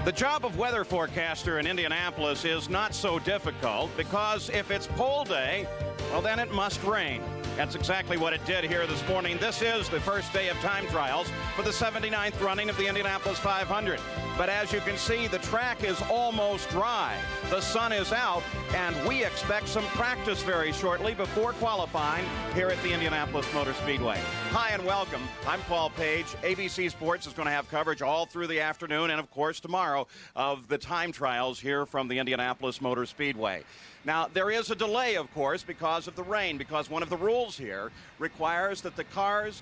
The job of weather forecaster in Indianapolis is not so difficult because if it's pole day, well, then it must rain. That's exactly what it did here this morning. This is the first day of time trials for the 79th running of the Indianapolis 500. But as you can see, the track is almost dry. The sun is out, and we expect some practice very shortly before qualifying here at the Indianapolis Motor Speedway. Hi and welcome. I'm Paul Page. ABC Sports is going to have coverage all through the afternoon and, of course, tomorrow of the time trials here from the Indianapolis Motor Speedway. Now, there is a delay, of course, because of the rain, because one of the rules here requires that the cars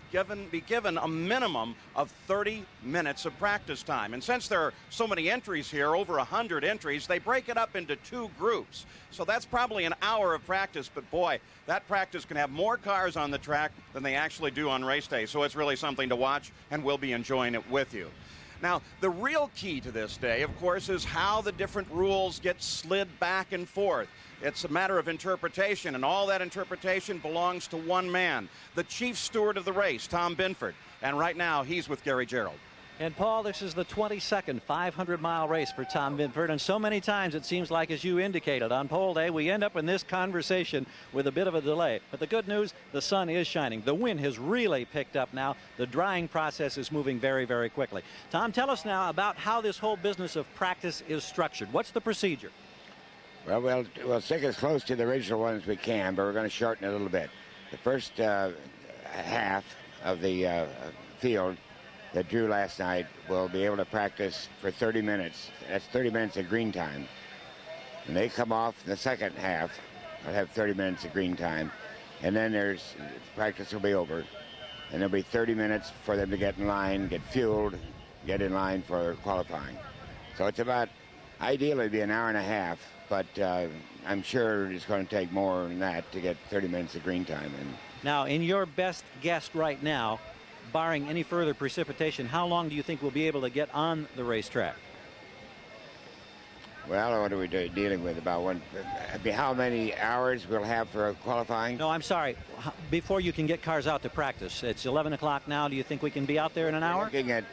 be given a minimum of 30 minutes of practice time. And since there are so many entries here, over 100 entries, they break it up into two groups. So that's probably an hour of practice, but boy, that practice can have more cars on the track than they actually do on race day. So it's really something to watch, and we'll be enjoying it with you. Now, the real key to this day, of course, is how the different rules get slid back and forth. It's a matter of interpretation, and all that interpretation belongs to one man, the chief steward of the race, Tom Binford. And right now, he's with Gary Gerald. And, Paul, this is the 22nd 500-mile race for Tom Binford, and so many times it seems like, as you indicated, on pole day, we end up in this conversation with a bit of a delay. But the good news, the sun is shining. The wind has really picked up now. The drying process is moving very, very quickly. Tom, tell us now about how this whole business of practice is structured. What's the procedure? Well, we'll stick as close to the original one as we can, but we're going to shorten it a little bit. The first half of the field that drew last night will be able to practice for 30 minutes. That's 30 minutes of green time. And they come off the second half. They'll have 30 minutes of green time. And then practice will be over. And there'll be 30 minutes for them to get in line, get fueled, get in line for qualifying. So it's about, ideally, it'd be an hour and a half. But I'm sure it's going to take more than that to get 30 minutes of green time. And now, in your best guess right now, barring any further precipitation, how long do you think we'll be able to get on the racetrack? Well, what are we dealing with? About how many hours we'll have for qualifying? No, I'm sorry. Before you can get cars out to practice, it's 11 o'clock now. Do you think we can be out there in an hour? Looking at,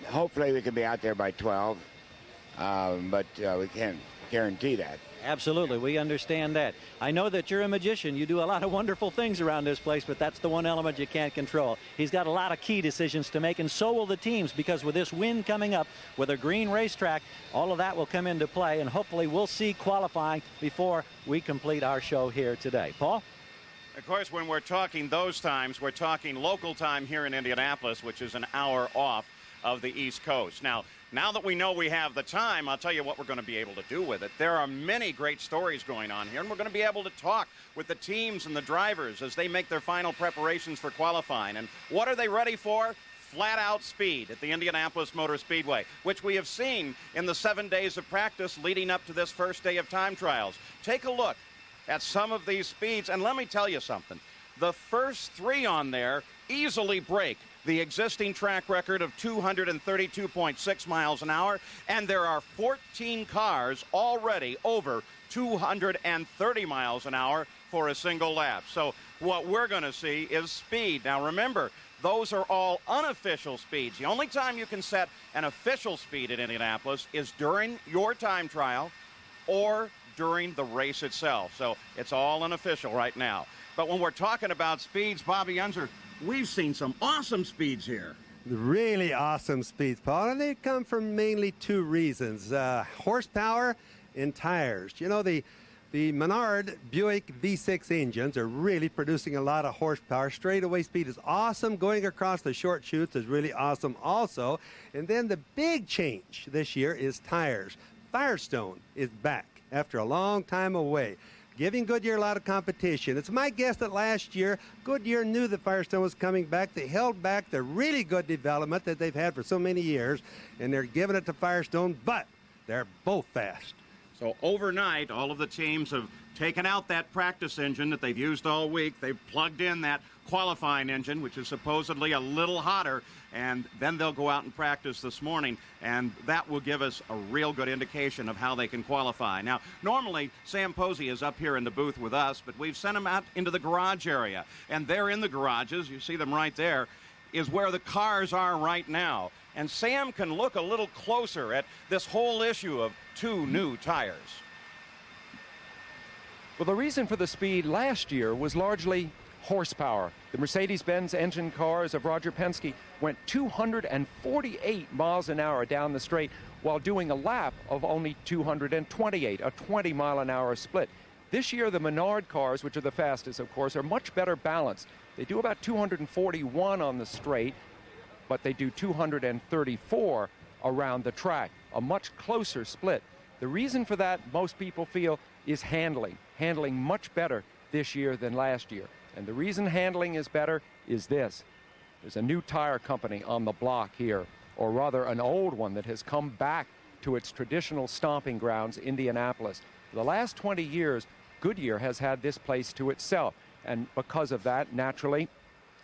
hopefully we can be out there by 12, but we can't guarantee that. Absolutely, we understand that. I know that you're a magician. You do a lot of wonderful things around this place, but that's the one element you can't control. He's got a lot of key decisions to make, and so will the teams, because with this wind coming up, with a green racetrack, all of that will come into play, and hopefully we'll see qualifying before we complete our show here today. Paul? Of course, when we're talking those times, we're talking local time here in Indianapolis, which is an hour off of the East Coast. Now that we know we have the time, I'll tell you what we're going to be able to do with it. There are many great stories going on here, and we're going to be able to talk with the teams and the drivers as they make their final preparations for qualifying. And what are they ready for? Flat-out speed at the Indianapolis Motor Speedway, which we have seen in the 7 days of practice leading up to this first day of time trials. Take a look at some of these speeds, and let me tell you something. The first three on there easily break the existing track record of 232.6 miles an hour, and there are 14 cars already over 230 miles an hour for a single lap. So what we're going to see is speed. Now remember, those are all unofficial speeds. The only time you can set an official speed at Indianapolis is during your time trial or during the race itself. So it's all unofficial right now. But when we're talking about speeds, Bobby Unser, we've seen some awesome speeds here. Really awesome speeds, Paul, and they come from mainly two reasons, horsepower and tires. You know, the Menard Buick V6 engines are really producing a lot of horsepower. Straightaway speed is awesome. Going across the short chutes is really awesome also. And then the big change this year is tires. Firestone is back after a long time away, giving Goodyear a lot of competition. It's my guess that last year, Goodyear knew that Firestone was coming back. They held back the really good development that they've had for so many years, and they're giving it to Firestone, but they're both fast. So overnight, all of the teams have taken out that practice engine that they've used all week. They've plugged in that qualifying engine, which is supposedly a little hotter, and then they'll go out and practice this morning, and that will give us a real good indication of how they can qualify. Now, normally, Sam Posey is up here in the booth with us, but we've sent him out into the garage area, and they're in the garages. You see them right there. Is where the cars are right now. And Sam can look a little closer at this whole issue of 2 new tires. Well, the reason for the speed last year was largely horsepower. The Mercedes-Benz engine cars of Roger Penske went 248 miles an hour down the straight while doing a lap of only 228, a 20-mile-an-hour split. This year, the Menard cars, which are the fastest, of course, are much better balanced. They do about 241 on the straight, but they do 234 around the track, a much closer split. The reason for that, most people feel, is handling much better this year than last year. And the reason handling is better is this. There's a new tire company on the block here, or rather an old one that has come back to its traditional stomping grounds, Indianapolis. For the last 20 years, Goodyear has had this place to itself. And because of that, naturally,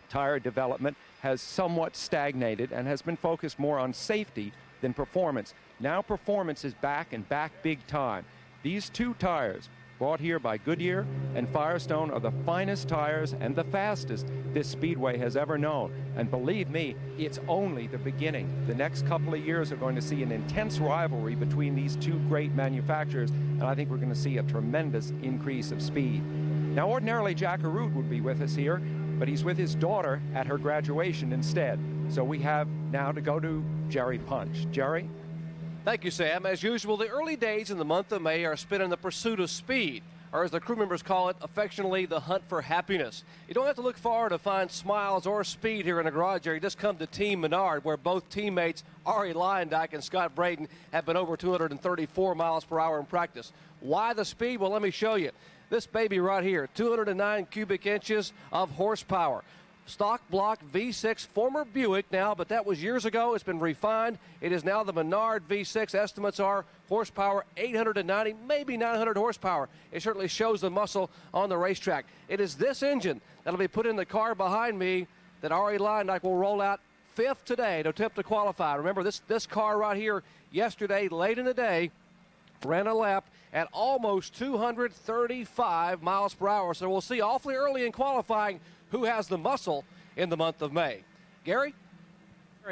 tire development has somewhat stagnated and has been focused more on safety than performance. Now performance is back, and back big time. These 2 tires, brought here by Goodyear and Firestone, are the finest tires and the fastest this speedway has ever known. And believe me, it's only the beginning. The next couple of years are going to see an intense rivalry between these 2 great manufacturers, and I think we're going to see a tremendous increase of speed. Now, ordinarily, Jack Arute would be with us here, but he's with his daughter at her graduation instead. So we have now to go to Jerry Punch. Jerry? Thank you, Sam. As usual, the early days in the month of May are spent in the pursuit of speed, or as the crew members call it affectionately, the hunt for happiness. You don't have to look far to find smiles or speed here in the garage area. Just come to Team Menard, where both teammates Ari Lyondike and Scott Braden have been over 234 miles per hour in practice. Why the speed? Well, let me show you. This baby right here, 209 cubic inches of horsepower. Stock block V6, former Buick now, but that was years ago. It's been refined. It is now the Menard V6. Estimates are horsepower 890, maybe 900 horsepower. It certainly shows the muscle on the racetrack. It is this engine that'll be put in the car behind me that Ari Lyondike will roll out 5th today to attempt to qualify. Remember, this car right here yesterday, late in the day, ran a lap at almost 235 miles per hour. So we'll see awfully early in qualifying who has the muscle in the month of May. Gary?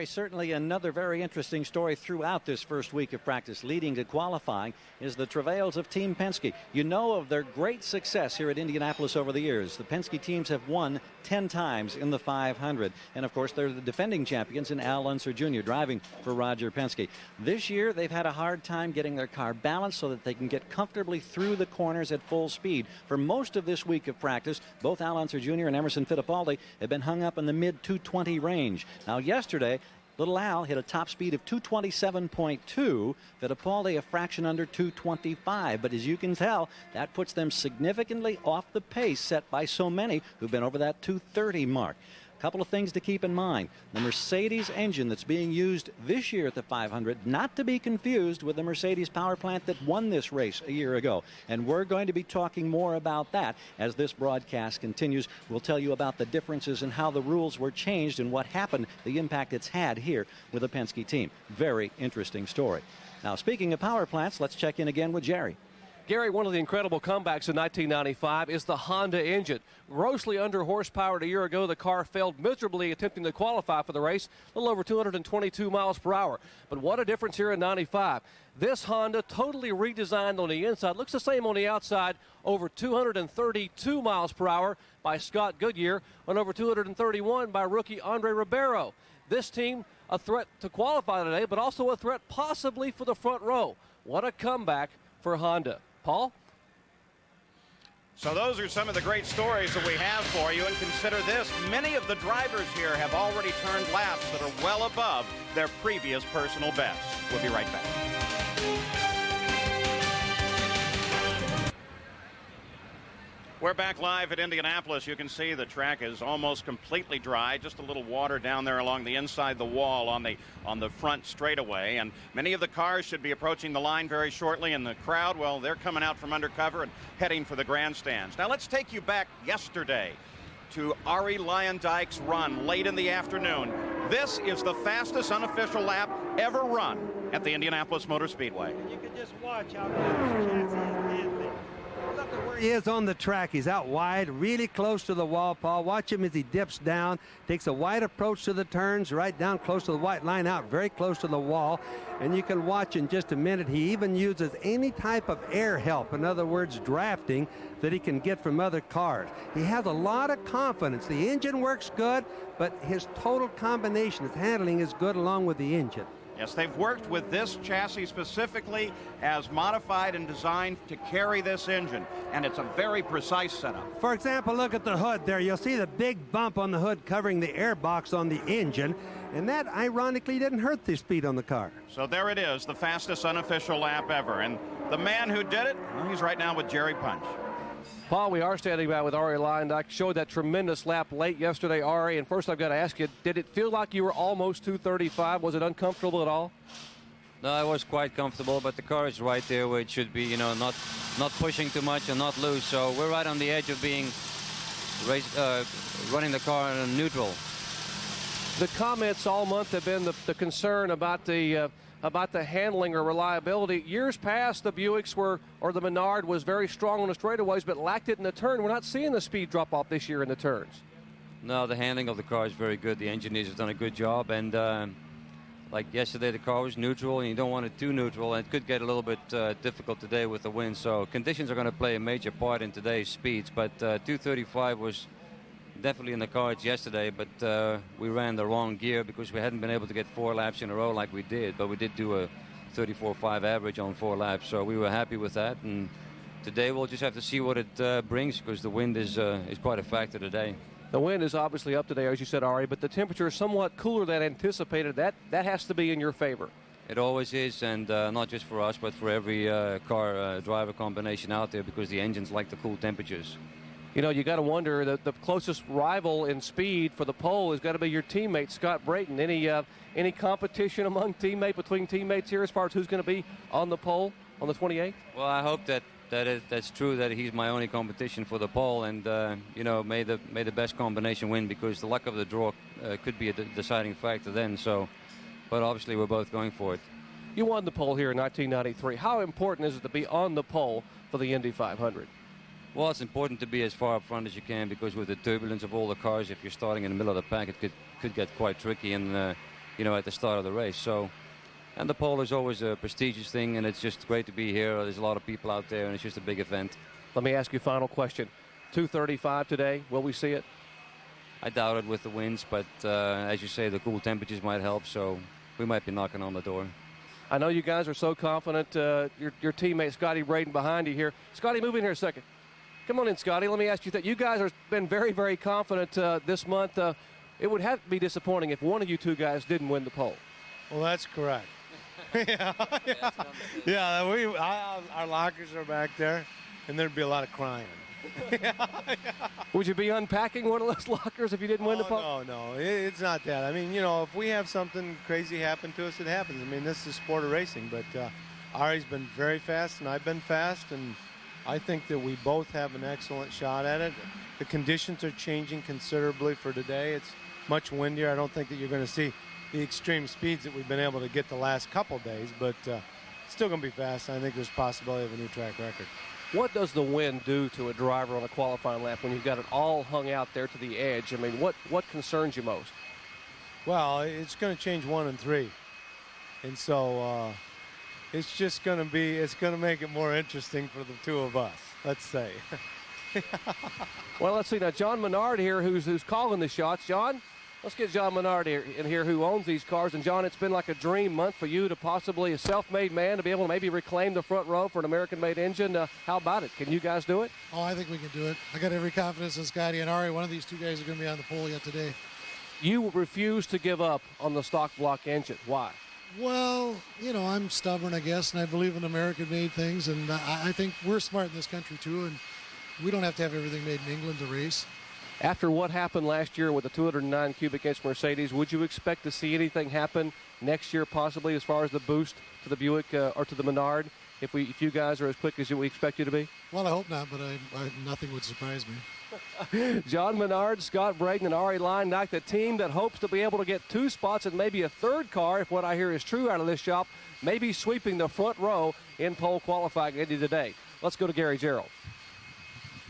Certainly another very interesting story throughout this first week of practice leading to qualifying is the travails of Team Penske. You know of their great success here at Indianapolis over the years. The Penske teams have won 10 times in the 500. And, of course, they're the defending champions in Al Unser Jr. driving for Roger Penske. This year, they've had a hard time getting their car balanced so that they can get comfortably through the corners at full speed. For most of this week of practice, both Al Unser Jr. and Emerson Fittipaldi have been hung up in the mid-220 range. Now, yesterday, Little Al hit a top speed of 227.2, Fittipaldi a fraction under 225. But as you can tell, that puts them significantly off the pace set by so many who've been over that 230 mark. A couple of things to keep in mind. The Mercedes engine that's being used this year at the 500, not to be confused with the Mercedes power plant that won this race a year ago. And we're going to be talking more about that as this broadcast continues. We'll tell you about the differences and how the rules were changed and what happened, the impact it's had here with the Penske team. Very interesting story. Now, speaking of power plants, let's check in again with Jerry. Gary, one of the incredible comebacks in 1995 is the Honda engine. Grossly under horsepower a year ago, the car failed miserably attempting to qualify for the race, a little over 222 miles per hour. But what a difference here in 95. This Honda, totally redesigned on the inside, looks the same on the outside, over 232 miles per hour by Scott Goodyear, and over 231 by rookie Andre Ribeiro. This team, a threat to qualify today, but also a threat possibly for the front row. What a comeback for Honda. Paul? So those are some of the great stories that we have for you. And consider this, many of the drivers here have already turned laps that are well above their previous personal bests. We'll be right back. We're back live at Indianapolis. You can see the track is almost completely dry. Just a little water down there along the inside the wall on the front straightaway. And many of the cars should be approaching the line very shortly. And the crowd, well, they're coming out from undercover and heading for the grandstands. Now let's take you back yesterday to Ari Lyondike's run late in the afternoon. This is the fastest unofficial lap ever run at the Indianapolis Motor Speedway. You can just watch how fast Look Where he is on the track, he's out wide, really close to the wall, Paul. Watch him as he dips down, takes a wide approach to the turns, right down close to the white line, out very close to the wall. And you can watch in just a minute, he even uses any type of air help, in other words, drafting, that he can get from other cars. He has a lot of confidence. The engine works good, but his total combination, his handling is good along with the engine. Yes, they've worked with this chassis specifically as modified and designed to carry this engine, and it's a very precise setup. For example, look at the hood there. You'll see the big bump on the hood covering the air box on the engine, and that ironically didn't hurt the speed on the car. So there it is, the fastest unofficial lap ever, and the man who did it, well, he's right now with Jerry Punch. Paul, we are standing by with Ari Leindock. Showed that tremendous lap late yesterday, Ari. And first I've got to ask you, did it feel like you were almost 235? Was it uncomfortable at all? No, I was quite comfortable, but the car is right there where it should be, you know, not pushing too much and not loose. So we're right on the edge of being running the car in neutral. The comments all month have been the concern about the handling or reliability. Years past, the Buicks or the Menard was very strong on the straightaways, but lacked it in the turn. We're not seeing the speed drop off this year in the turns. No, the handling of the car is very good. The engineers have done a good job, and like yesterday, the car was neutral, and you don't want it too neutral, and it could get a little bit difficult today with the wind. So conditions are going to play a major part in today's speeds, but 235 was definitely in the cards yesterday, but we ran the wrong gear because we hadn't been able to get 4 laps in a row like we did, but we did do a 34.5 average on 4 laps, so we were happy with that. And today we'll just have to see what it brings, because the wind is quite a factor today. The wind is obviously up today, as you said, Ari, but the temperature is somewhat cooler than anticipated. That has to be in your favor. It always is, and not just for us, but for every car driver combination out there, because the engines like the cool temperatures. You know, you got to wonder that the closest rival in speed for the pole has got to be your teammate, Scott Brayton. Any competition between teammates here as far as who's going to be on the pole on the 28th? Well, I hope that's true, that he's my only competition for the pole, and you know, may the best combination win, because the luck of the draw could be a deciding factor then. So, but obviously we're both going for it. You won the pole here in 1993. How important is it to be on the pole for the Indy 500? Well, it's important to be as far up front as you can, because with the turbulence of all the cars, if you're starting in the middle of the pack, it could get quite tricky, and you know, at the start of the race. So, and the pole is always a prestigious thing, and it's just great to be here. There's a lot of people out there, and it's just a big event. Let me ask you a final question. 235 today, will we see it? I doubt it with the winds, but as you say, the cool temperatures might help, so we might be knocking on the door. I know you guys are so confident. Your teammate Scotty Braden behind you here. Scotty, move in here a second. Come on in, Scotty. Let me ask you that. You guys have been very, very confident this month. It would have to be disappointing if one of you two guys didn't win the pole. Well, that's correct. Our lockers are back there, and there'd be a lot of crying. Would you be unpacking one of those lockers if you didn't win the pole? No, it's not that. I mean, you know, if we have something crazy happen to us, it happens. I mean, this is the sport of racing, but Ari's been very fast, and I've been fast, and I think that we both have an excellent shot at it. The conditions are changing considerably for today. It's much windier. I don't think that you're going to see the extreme speeds that we've been able to get the last couple days, but it's still going to be fast. I think there's possibility of a new track record. What does the wind do to a driver on a qualifying lap when you've got it all hung out there to the edge? I mean, what concerns you most? Well, it's going to change 1 and 3. And so it's just going to make it more interesting for the two of us, let's say. Well, let's see now. John Menard here, who's calling the shots. John, let's get John Menard in here, who owns these cars. And John, it's been like a dream month for you to possibly, a self-made man, to be able to maybe reclaim the front row for an American-made engine. How about it? Can you guys do it? Oh, I think we can do it. I got every confidence in Scotty and Ari. One of these two guys are going to be on the pole yet today. You refuse to give up on the stock block engine. Why? Well, you know, I'm stubborn, I guess, and I believe in American-made things, and I think we're smart in this country, too, and we don't have to have everything made in England to race. After what happened last year with the 209 cubic inch Mercedes, would you expect to see anything happen next year possibly as far as the boost to the Buick or to the Menard if you guys are as quick as we expect you to be? Well, I hope not, but nothing would surprise me. John Menard, Scott Braden, and Ari Leindock, the team that hopes to be able to get 2 spots and maybe a 3rd car, if what I hear is true out of this shop, maybe sweeping the front row in pole qualifying Indy today. Let's go to Gary Gerald.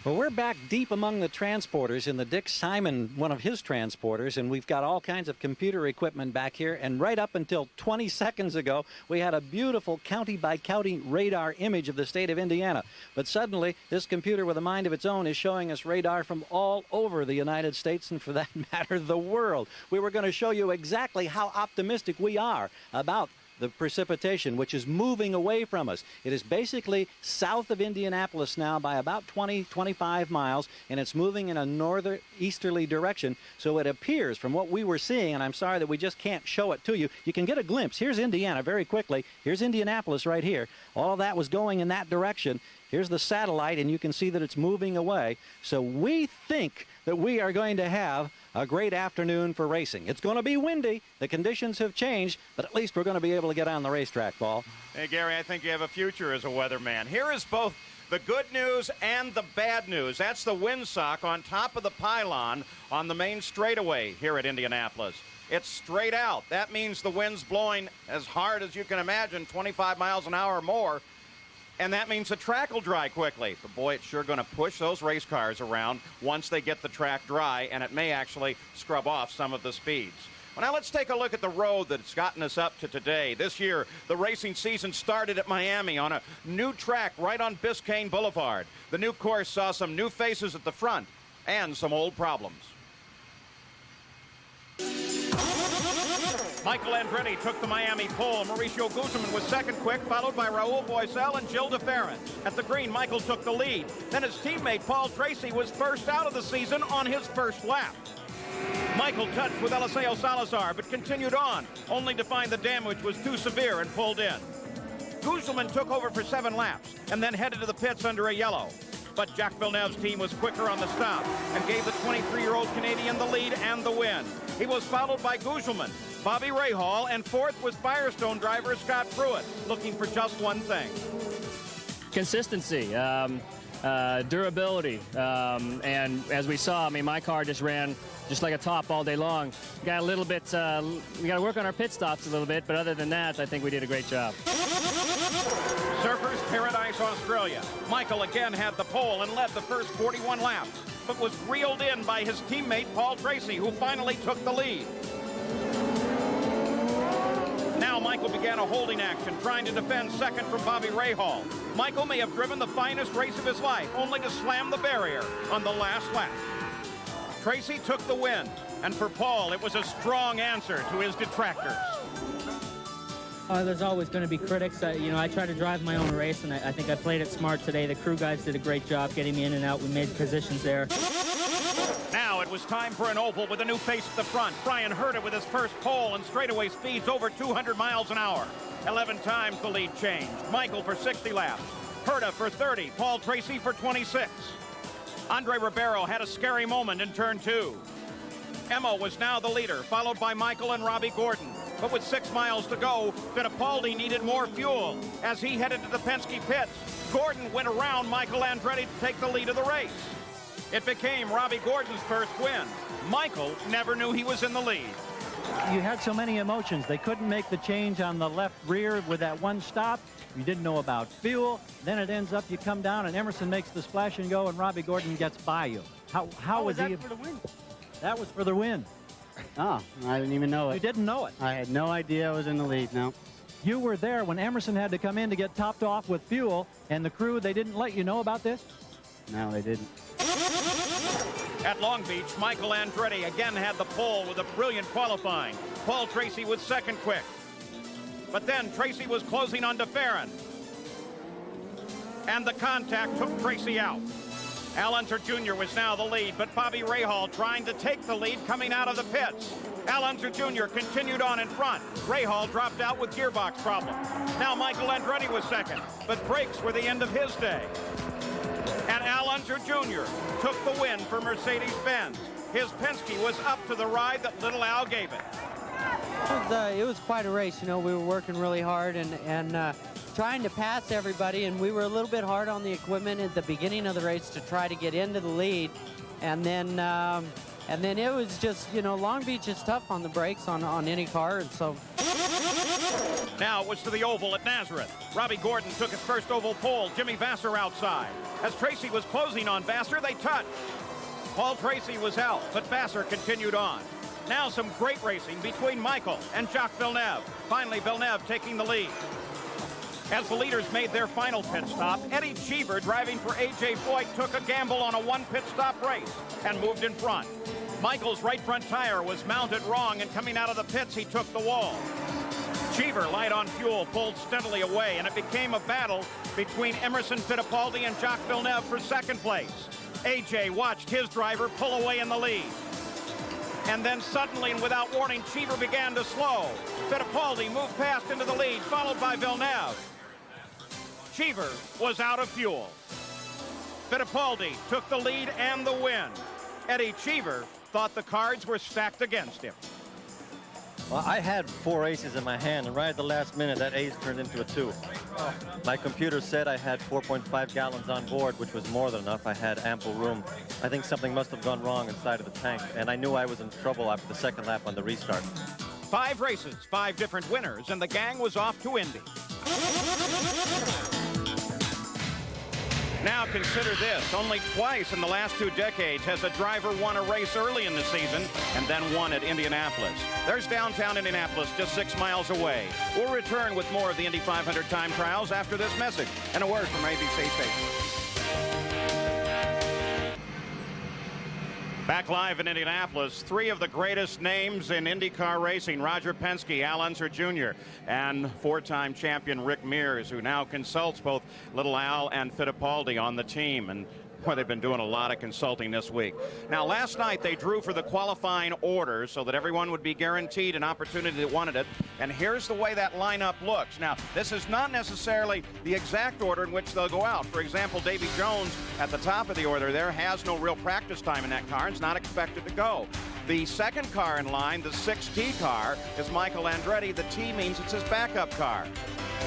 Well, we're back deep among the transporters in the Dick Simon, one of his transporters, and we've got all kinds of computer equipment back here. And right up until 20 seconds ago, we had a beautiful county-by-county radar image of the state of Indiana. But suddenly, this computer with a mind of its own is showing us radar from all over the United States and, for that matter, the world. We were going to show you exactly how optimistic we are about the precipitation, which is moving away from us. It is basically south of Indianapolis now by about 20-25 miles, and it's moving in a northeasterly direction. So it appears from what we were seeing, and I'm sorry that we just can't show it to you. You can get a glimpse. Here's Indiana very quickly. Here's Indianapolis right here. All of that was going in that direction. Here's the satellite, and you can see that it's moving away. So we think that we are going to have a great afternoon for racing. It's going to be windy. The conditions have changed, but at least we're going to be able to get on the racetrack, Paul. Hey, Gary, I think you have a future as a weatherman. Here is both the good news and the bad news. That's the windsock on top of the pylon on the main straightaway here at Indianapolis. It's straight out. That means the wind's blowing as hard as you can imagine, 25 miles an hour or more. And that means the track will dry quickly. But boy, it's sure going to push those race cars around once they get the track dry, and it may actually scrub off some of the speeds. Well, now let's take a look at the road that's gotten us up to today. This year, the racing season started at Miami on a new track right on Biscayne Boulevard. The new course saw some new faces at the front and some old problems. Michael Andretti took the Miami pole. Mauricio Guzman was second quick, followed by Raul Boisel and Gil de Ferran. At the green, Michael took the lead. Then his teammate Paul Tracy was first out of the season on his first lap. Michael touched with Eliseo Salazar, but continued on, only to find the damage was too severe and pulled in. Guzman took over for 7 laps and then headed to the pits under a yellow. But Jacques Villeneuve's team was quicker on the stop and gave the 23-year-old Canadian the lead and the win. He was followed by Guzman, Bobby Rahal, and fourth was Firestone driver Scott Pruitt, looking for just one thing. Consistency, durability, and as we saw, I mean, my car just ran just like a top all day long. We got a little bit, we got to work on our pit stops a little bit, but other than that, I think we did a great job. Surfers Paradise, Australia. Michael again had the pole and led the first 41 laps, but was reeled in by his teammate Paul Tracy, who finally took the lead. Now Michael began a holding action, trying to defend second from Bobby Rahal. Michael may have driven the finest race of his life, only to slam the barrier on the last lap. Tracy took the win, and for Paul, it was a strong answer to his detractors. There's always going to be critics. I try to drive my own race, and I think I played it smart today. The crew guys did a great job getting me in and out. We made positions there. Now it was time for an oval with a new face at the front. Brian Herta with his first pole and straightaway speeds over 200 miles an hour. 11 times the lead changed. Michael for 60 laps. Herta for 30. Paul Tracy for 26. Andre Ribeiro had a scary moment in turn 2. Emmo was now the leader, followed by Michael and Robbie Gordon. But with 6 miles to go, Fittipaldi needed more fuel. As he headed to the Penske pits, Gordon went around Michael Andretti to take the lead of the race. It became Robbie Gordon's first win. Michael never knew he was in the lead. You had so many emotions. They couldn't make the change on the left rear with that one stop. You didn't know about fuel. Then it ends up you come down and Emerson makes the splash and go and Robbie Gordon gets by you. How was that he? for the win? That was for the win. Oh, I didn't even know it. You didn't know it. I had no idea I was in the lead, no. You were there when Emerson had to come in to get topped off with fuel, and the crew, they didn't let you know about this? No, they didn't. At Long Beach, Michael Andretti again had the pole with a brilliant qualifying. Paul Tracy was second quick. But then Tracy was closing on de Ferran. And the contact took Tracy out. Al Unser Jr. was now the lead, but Bobby Rahal trying to take the lead coming out of the pits. Al Unser Jr. continued on in front. Rahal dropped out with gearbox problems. Now Michael Andretti was second, but brakes were the end of his day. And Al Unser Jr. took the win for Mercedes-Benz. His Penske was up to the ride that little Al gave it. It was quite a race. We were working really hard and trying to pass everybody, and we were a little bit hard on the equipment at the beginning of the race to try to get into the lead. And then it was just, Long Beach is tough on the brakes on any car, and so. Now it was to the oval at Nazareth. Robbie Gordon took his first oval pole. Jimmy Vasser outside. As Tracy was closing on Vasser, they touched. Paul Tracy was out, but Vasser continued on. Now some great racing between Michael and Jacques Villeneuve. Finally, Villeneuve taking the lead. As the leaders made their final pit stop, Eddie Cheever, driving for A.J. Foyt, took a gamble on a one-pit stop race and moved in front. Michael's right front tire was mounted wrong, and coming out of the pits, he took the wall. Cheever, light on fuel, pulled steadily away, and it became a battle between Emerson Fittipaldi and Jacques Villeneuve for second place. A.J. watched his driver pull away in the lead. And then suddenly and without warning, Cheever began to slow. Fittipaldi moved past into the lead, followed by Villeneuve. Cheever was out of fuel. Fittipaldi took the lead and the win. Eddie Cheever thought the cards were stacked against him. Well, I had 4 aces in my hand, and right at the last minute, that ace turned into a 2. My computer said I had 4.5 gallons on board, which was more than enough. I had ample room. I think something must have gone wrong inside of the tank, and I knew I was in trouble after the second lap on the restart. 5 races, 5 different winners, and the gang was off to Indy. Now consider this. Only twice in the last 2 decades has a driver won a race early in the season and then won at Indianapolis. There's downtown Indianapolis just 6 miles away. We'll return with more of the Indy 500 time trials after this message and a word from ABC Station. Back live in Indianapolis, 3 of the greatest names in IndyCar racing: Roger Penske, Al Unser Jr., and 4-time champion Rick Mears, who now consults both Little Al and Fittipaldi on the team. And boy, they've been doing a lot of consulting this week. Now, last night they drew for the qualifying order so that everyone would be guaranteed an opportunity that wanted it. And here's the way that lineup looks. Now, this is not necessarily the exact order in which they'll go out. For example, Davy Jones at the top of the order there has no real practice time in that car and is not expected to go. The second car in line, the 6T car, is Michael Andretti. The T means it's his backup car.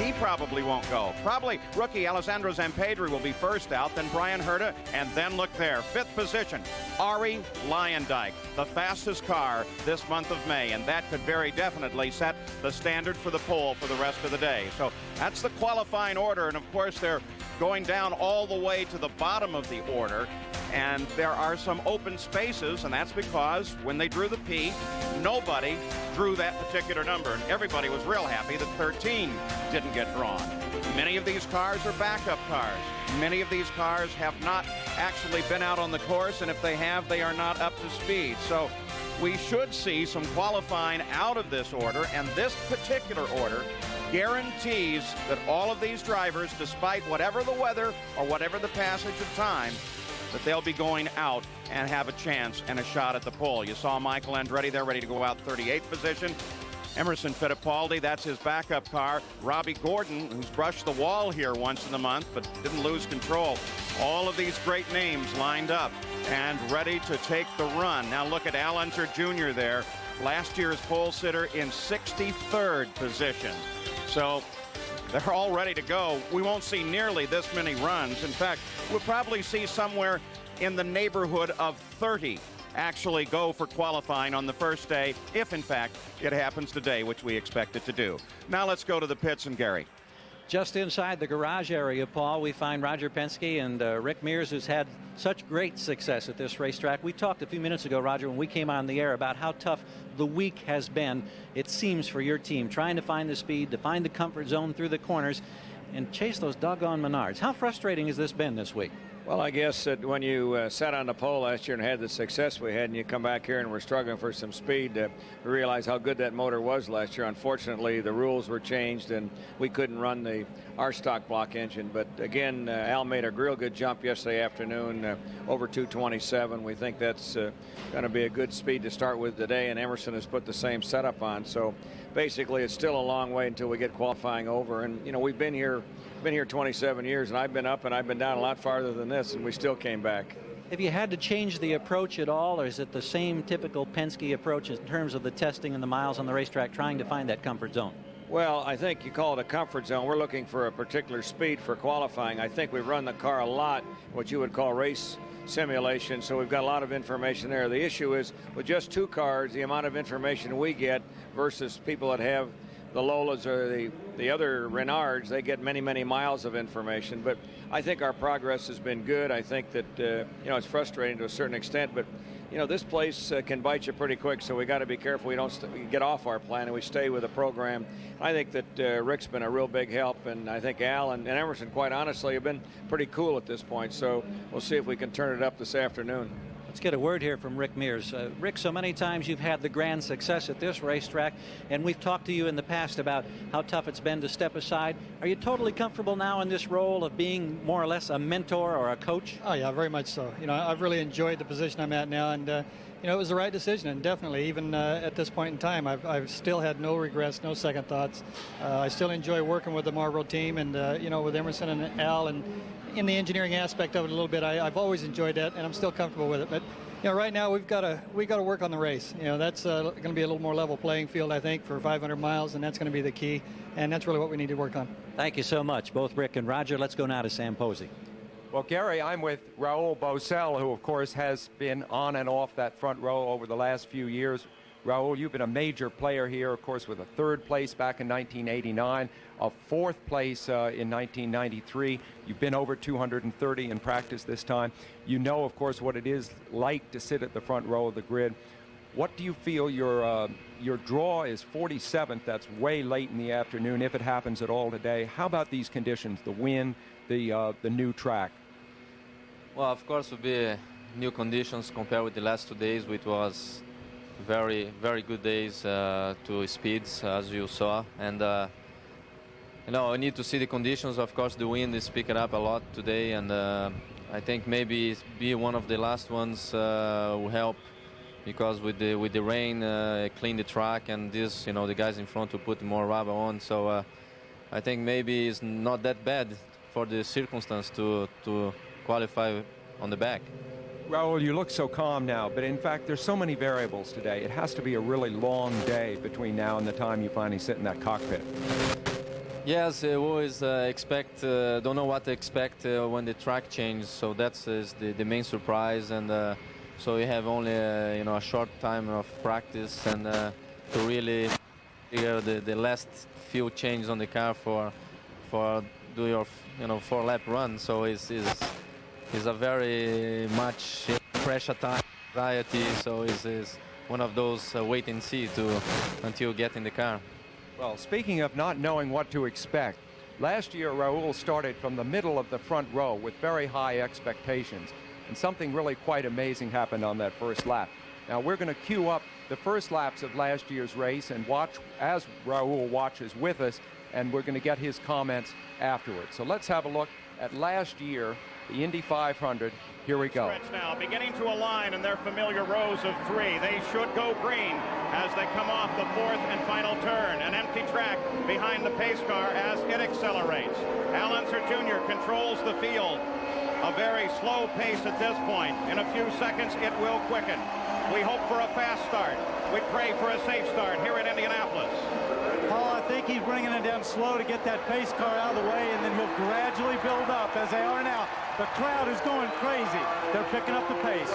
He probably won't go. Probably rookie Alessandro Zampedri will be first out, then Brian Herta, and then look there. 5th position, Ari Luyendyk, the fastest car this month of May, and that could very definitely set the standard for the pole for the rest of the day. So that's the qualifying order, and of course they're going down all the way to the bottom of the order. And there are some open spaces, and that's because when they drew the P, nobody drew that particular number. And everybody was real happy that 13 didn't get drawn. Many of these cars are backup cars. Many of these cars have not actually been out on the course, and if they have, they are not up to speed. So we should see some qualifying out of this order, and this particular order guarantees that all of these drivers, despite whatever the weather or whatever the passage of time, that they'll be going out and have a chance and a shot at the pole. You saw Michael Andretti there ready to go out 38th position. Emerson Fittipaldi, that's his backup car. Robbie Gordon, who's brushed the wall here once in a month but didn't lose control. All of these great names lined up and ready to take the run. Now look at Al Unser Jr. there. Last year's pole sitter in 63rd position. So they're all ready to go. We won't see nearly this many runs. In fact, we'll probably see somewhere in the neighborhood of 30 actually go for qualifying on the first day, if in fact it happens today, which we expect it to do. Now let's go to the pits and Gary. Just inside the garage area, Paul, we find Roger Penske and Rick Mears, who's had such great success at this racetrack. We talked a few minutes ago, Roger, when we came on the air about how tough the week has been, it seems, for your team, trying to find the speed, to find the comfort zone through the corners, and chase those doggone Menards. How frustrating has this been this week? Well, I guess that when you sat on the pole last year and had the success we had, and you come back here and we're struggling for some speed, we realize how good that motor was last year. Unfortunately, the rules were changed and we couldn't run our stock block engine. But again, Al made a real good jump yesterday afternoon, over 227. We think that's going to be a good speed to start with today, and Emerson has put the same setup on. So basically, it's still a long way until we get qualifying over. And you know, we've been here 27 years, and I've been up and I've been down a lot farther than this, and we still came back. Have you had to change the approach at all, or is it the same typical Penske approach in terms of the testing and the miles on the racetrack, trying to find that comfort zone? Well, I think you call it a comfort zone. We're looking for a particular speed for qualifying. I think we've run the car a lot, what you would call race simulation, so we've got a lot of information there. The issue is with just 2 cars, the amount of information we get versus people that have the Lolas or the other Renards, they get many, many miles of information. But I think our progress has been good. I think that, you know, it's frustrating to a certain extent, but, you know, this place can bite you pretty quick, so we got to be careful we don't get off our plan and we stay with the program. I think that Rick's been a real big help, and I think Al and Emerson, quite honestly, have been pretty cool at this point. So we'll see if we can turn it up this afternoon. Let's get a word here from Rick Mears. Rick, so many times you've had the grand success at this racetrack, and we've talked to you in the past about how tough it's been to step aside. Are you totally comfortable now in this role of being more or less a mentor or a coach? Oh, yeah, very much so. You know, I've really enjoyed the position I'm at now, and, you know, it was the right decision, and definitely, even at this point in time, I've still had no regrets, no second thoughts. I still enjoy working with the Marlboro team and, you know, with Emerson and Al, and in the engineering aspect of it a little bit, I've always enjoyed that, and I'm still comfortable with it. But, you know, right now we've got to work on the race. You know, that's going to be a little more level playing field, I think, for 500 miles, and that's going to be the key, and that's really what we need to work on. Thank you so much, both Rick and Roger. Let's go now to Sam Posey. Well, Gary, I'm with Raul Bosell, who, of course, has been on and off that front row over the last few years. Raul, you've been a major player here, of course, with a third place back in 1989, a fourth place in 1993. You've been over 230 in practice this time. You know, of course, what it is like to sit at the front row of the grid. What do you feel your draw is 47th? That's way late in the afternoon, if it happens at all today. How about these conditions, the wind, the new track? Well, of course, will be new conditions compared with the last 2 days, which was very, very good days to speeds, as you saw. And, you know, I need to see the conditions. Of course, the wind is picking up a lot today, and I think maybe be one of the last ones will help, because with the rain, clean the track, and this, you know, the guys in front will put more rubber on. So I think maybe it's not that bad for the circumstance to qualify on the back. Raul, you look so calm now, but in fact, there's so many variables today. It has to be a really long day between now and the time you finally sit in that cockpit. Yes, I always don't know what to expect when the track changes. So that's the main surprise, and so you have only you know, a short time of practice, and to really figure the last few changes on the car for do your 4-lap run. So it's a very much pressure time, anxiety. So it's one of those wait and see until you get in the car. Well, speaking of not knowing what to expect, last year Raul started from the middle of the front row with very high expectations, and something really quite amazing happened on that first lap. Now we're going to cue up the first laps of last year's race and watch as Raul watches with us, and we're going to get his comments afterwards. So let's have a look at last year, the Indy 500. Here we go. Now beginning to align in their familiar rows of three. They should go green as they come off the fourth and final turn. An empty track behind the pace car as it accelerates. Al Unser Jr. controls the field. A very slow pace at this point. In a few seconds, it will quicken. We hope for a fast start. We pray for a safe start here at Indianapolis. Paul, I think he's bringing it down slow to get that pace car out of the way, and then he'll gradually build up as they are now. The crowd is going crazy. They're picking up the pace.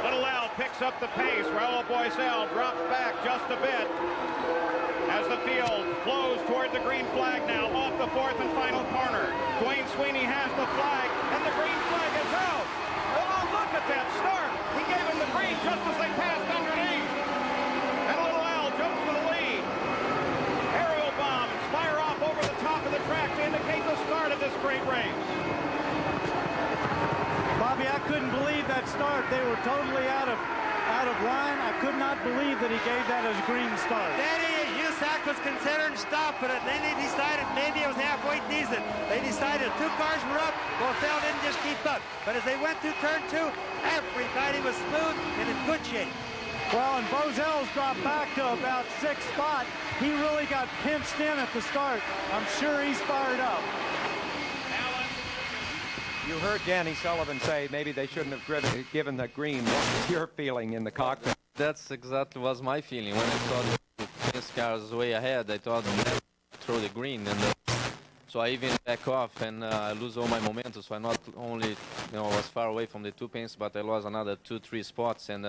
Little Al picks up the pace. Raul Boesel drops back just a bit as the field flows toward the green flag now off the fourth and final corner. Dwayne Sweeney has the flag, and the green flag is out. Oh, look at that start. He gave him the green just as they passed underneath. And Little Al jumps to the lead. Aerial bombs fire off over the top of the track to indicate the start of this great race. Bobby, I couldn't believe that start. They were totally out of line. I could not believe that he gave that as a green start. Danny USAC was considering stopping it. Then they decided maybe it was halfway decent. They decided two cars were up. Boesel didn't just keep up. But as they went through turn two, everybody was smooth and in good shape. Well, and Boesel's dropped back to about sixth spot. He really got pinched in at the start. I'm sure he's fired up. You heard Danny Sullivan say maybe they shouldn't have given the green. What was your feeling in the cockpit? That's exactly was my feeling. When I saw the pace cars way ahead, I thought never throw the green, and so I even back off and I lose all my momentum. So I not only was far away from the two paces, but I lost another 2-3 spots, and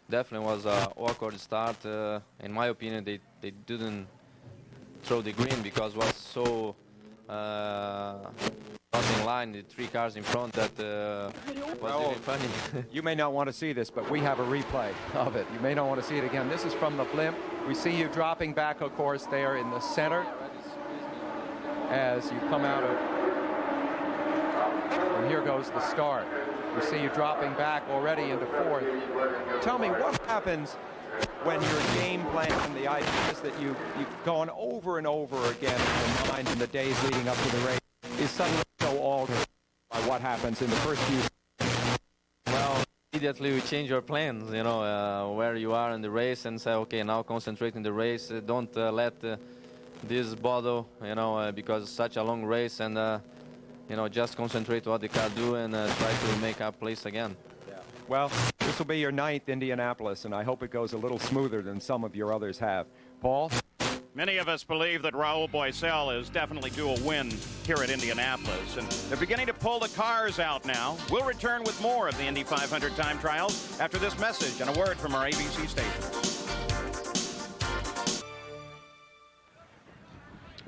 definitely was an awkward start. In my opinion, they didn't throw the green because it was so not in line, the 3 cars in front, that was even funny. You may not want to see this, but we have a replay of it. You may not want to see it again. This is from the blimp. We see you dropping back, of course, there in the center as you come out of, and here goes the start. We see you dropping back already into 4th. Tell me, what happens when your game plan and the ideas that you've gone over and over again in your mind in the days leading up to the race is suddenly so altered by what happens in the first few? Well, immediately we change your plans, you know, where you are in the race, and say, okay, now concentrate in the race. Don't let this bother, you know, because it's such a long race, and you know, just concentrate what the car do and try to make our place again. Yeah. Well, this will be your 9th Indianapolis, and I hope it goes a little smoother than some of your others have. Paul? Many of us believe that Raul Boesel is definitely due a win here at Indianapolis, and they're beginning to pull the cars out now. We'll return with more of the Indy 500 time trials after this message and a word from our ABC station.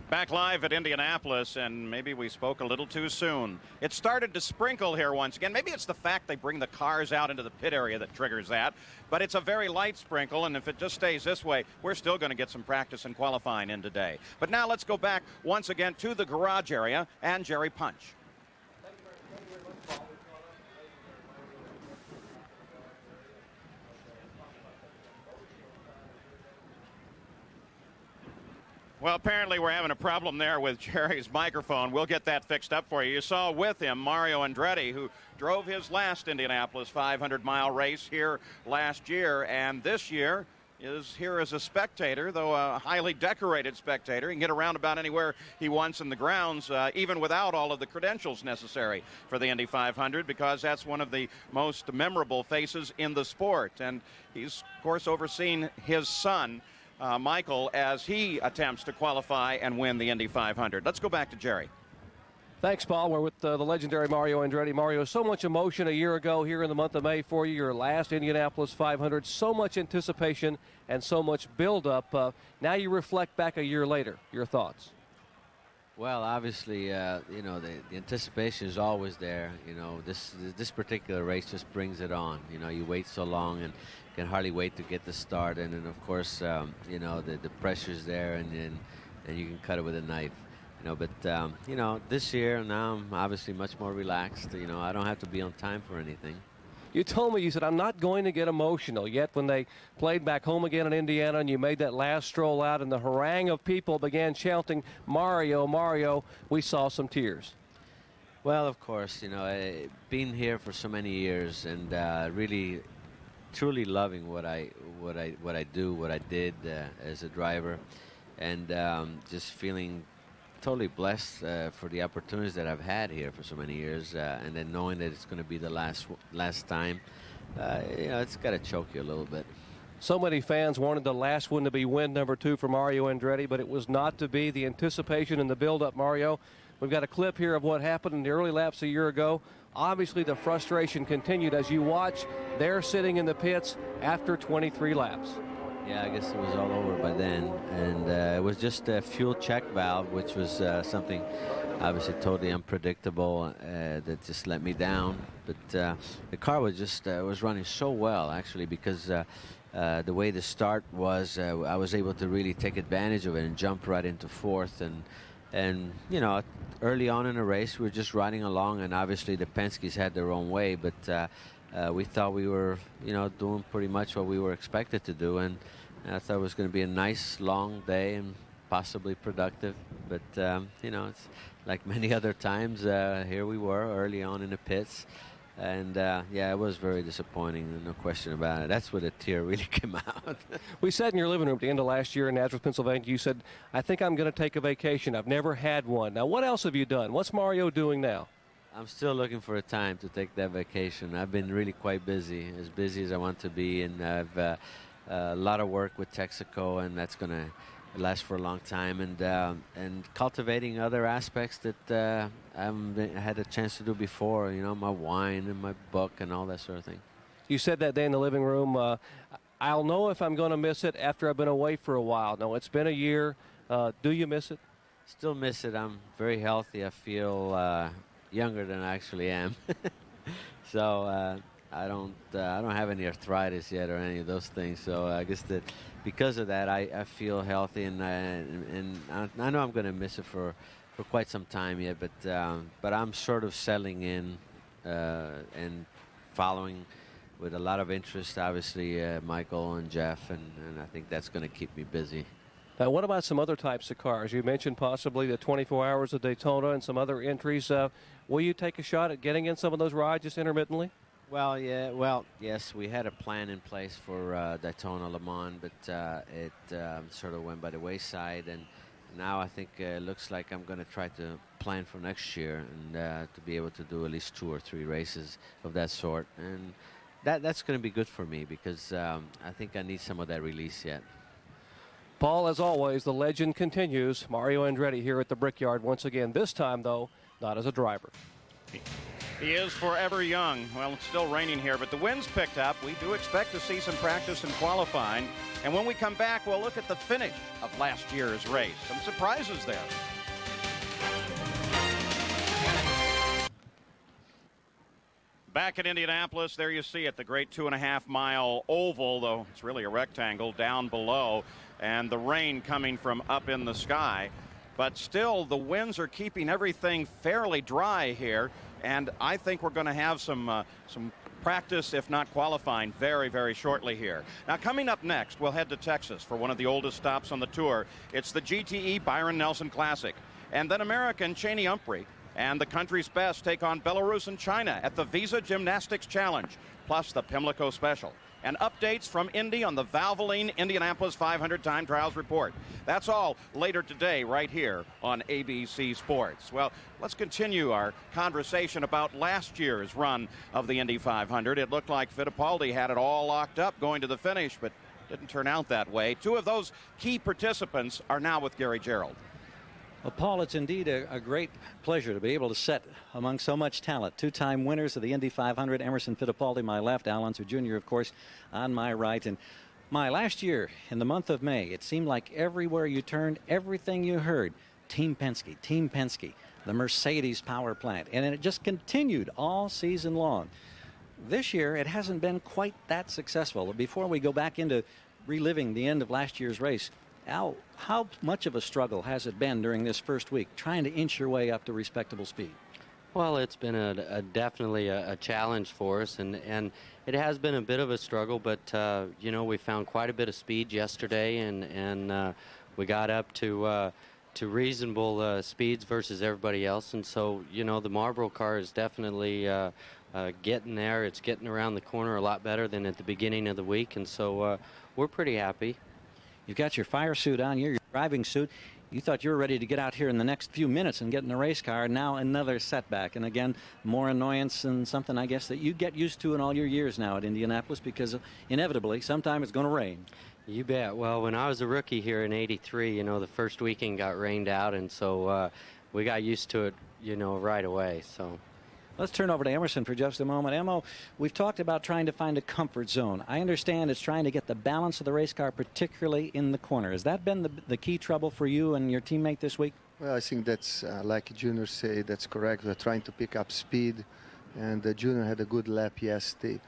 Back live at Indianapolis, and maybe we spoke a little too soon. It started to sprinkle here once again. Maybe it's the fact they bring the cars out into the pit area that triggers that, but it's a very light sprinkle, and if it just stays this way, we're still going to get some practice and qualifying in today. But now let's go back once again to the garage area and Jerry Punch. Well, apparently we're having a problem there with Jerry's microphone. We'll get that fixed up for you. You saw with him Mario Andretti, who drove his last Indianapolis 500-mile race here last year, and this year is here as a spectator, though a highly decorated spectator. He can get around about anywhere he wants in the grounds, even without all of the credentials necessary for the Indy 500, because that's one of the most memorable faces in the sport. And he's, of course, overseen his son, Michael, as he attempts to qualify and win the Indy 500. Let's go back to Jerry. Thanks, Paul. We're with the legendary Mario Andretti. Mario, so much emotion a year ago here in the month of May for you, your last Indianapolis 500. So much anticipation and so much buildup. Now you reflect back a year later. Your thoughts? Well, obviously, you know, the anticipation is always there. You know, this particular race just brings it on. You know, you wait so long and can hardly wait to get the start, and then of course, you know, the pressure's there, and you can cut it with a knife. You know, but you know, this year now I'm obviously much more relaxed. You know, I don't have to be on time for anything. You told me, you said, I'm not going to get emotional. Yet when they played back home again in Indiana and you made that last stroll out and the harangue of people began chanting, Mario, Mario, we saw some tears. Well, of course, you know, being here for so many years and really, truly loving what I do, what I did as a driver, and just feeling totally blessed for the opportunities that I've had here for so many years, and then knowing that it's going to be the last time, you know, it's got to choke you a little bit. So many fans wanted the last one to be win number 2 for Mario Andretti, but it was not to be. The anticipation and the build-up, Mario. We've got a clip here of what happened in the early laps a year ago. Obviously, the frustration continued as you watch. They're sitting in the pits after 23 laps. Yeah, I guess it was all over by then, and it was just a fuel check valve, which was something obviously totally unpredictable that just let me down. But the car was just was running so well, actually, because the way the start was, I was able to really take advantage of it and jump right into 4th, and you know, early on in the race we were just riding along, and obviously the Penske's had their own way, but we thought we were, you know, doing pretty much what we were expected to do, and I thought it was going to be a nice long day and possibly productive. But you know, it's like many other times. Here we were early on in the pits, and yeah, it was very disappointing, no question about it. That's where the tear really came out. We said in your living room at the end of last year in Nazareth, Pennsylvania, you said, I think I'm going to take a vacation. I've never had one. Now, what else have you done? What's Mario doing now? I'm still looking for a time to take that vacation. I've been really quite busy as I want to be, and I've a lot of work with Texaco, and that's going to last for a long time, and cultivating other aspects that I haven't had a chance to do before, you know, my wine and my book and all that sort of thing. You said that day in the living room, I'll know if I'm going to miss it after I've been away for a while. No, it's been a year. Do you miss it? Still miss it. I'm very healthy. I feel younger than I actually am. So I don't have any arthritis yet or any of those things. So I guess that because of that, I feel healthy, and I know I'm going to miss it for quite some time yet. But I'm sort of settling in and following with a lot of interest, obviously, Michael and Jeff, and I think that's going to keep me busy. Now, what about some other types of cars? You mentioned possibly the 24 Hours of Daytona and some other entries. Will you take a shot at getting in some of those rides just intermittently? Well, yeah. Well, yes, we had a plan in place for Daytona Le Mans, but it sort of went by the wayside, and now I think it looks like I'm going to try to plan for next year and to be able to do at least 2 or 3 races of that sort, and that's going to be good for me because I think I need some of that release yet. Paul, as always, the legend continues. Mario Andretti here at the Brickyard once again, this time, though, not as a driver. He is forever young. Well, it's still raining here, but the wind's picked up. We do expect to see some practice and qualifying. And when we come back, we'll look at the finish of last year's race. Some surprises there. Back at Indianapolis, there you see it, the great 2.5-mile oval, though it's really a rectangle down below, and the rain coming from up in the sky. But still, the winds are keeping everything fairly dry here, and I think we're going to have some practice, if not qualifying, very, very shortly here. Now, coming up next, we'll head to Texas for one of the oldest stops on the tour. It's the GTE Byron Nelson Classic. And then American Cheney Humphrey and the country's best take on Belarus and China at the Visa Gymnastics Challenge, plus the Pimlico Special. And updates from Indy on the Valvoline Indianapolis 500 Time Trials Report. That's all later today right here on ABC Sports. Well, let's continue our conversation about last year's run of the Indy 500. It looked like Fittipaldi had it all locked up going to the finish, but didn't turn out that way. 2 of those key participants are now with Gary Gerould. Well, Paul, it's indeed a great pleasure to be able to sit among so much talent. 2-time winners of the Indy 500, Emerson Fittipaldi, my left, Al Unser Jr., of course, on my right. And my last year, in the month of May, it seemed like everywhere you turned, everything you heard, Team Penske, the Mercedes power plant. And it just continued all season long. This year, it hasn't been quite that successful. Before we go back into reliving the end of last year's race, Al, how much of a struggle has it been during this first week, trying to inch your way up to respectable speed? Well, it's been definitely a challenge for us, and it has been a bit of a struggle, but, you know, we found quite a bit of speed yesterday, and we got up to reasonable speeds versus everybody else, and so, you know, the Marlboro car is definitely getting there. It's getting around the corner a lot better than at the beginning of the week, and so we're pretty happy. You've got your fire suit on, your driving suit. You thought you were ready to get out here in the next few minutes and get in the race car. Now another setback. And again, more annoyance and something, I guess, that you get used to in all your years now at Indianapolis, because inevitably, sometime it's going to rain. You bet. Well, when I was a rookie here in '83, you know, the first weekend got rained out, and so we got used to it, you know, right away. So. Let's turn over to Emerson for just a moment. Emo, we've talked about trying to find a comfort zone. I understand it's trying to get the balance of the race car, particularly in the corner. Has that been the key trouble for you and your teammate this week? Well, I think that's, like Junior said, that's correct. We're trying to pick up speed, and Junior had a good lap yesterday.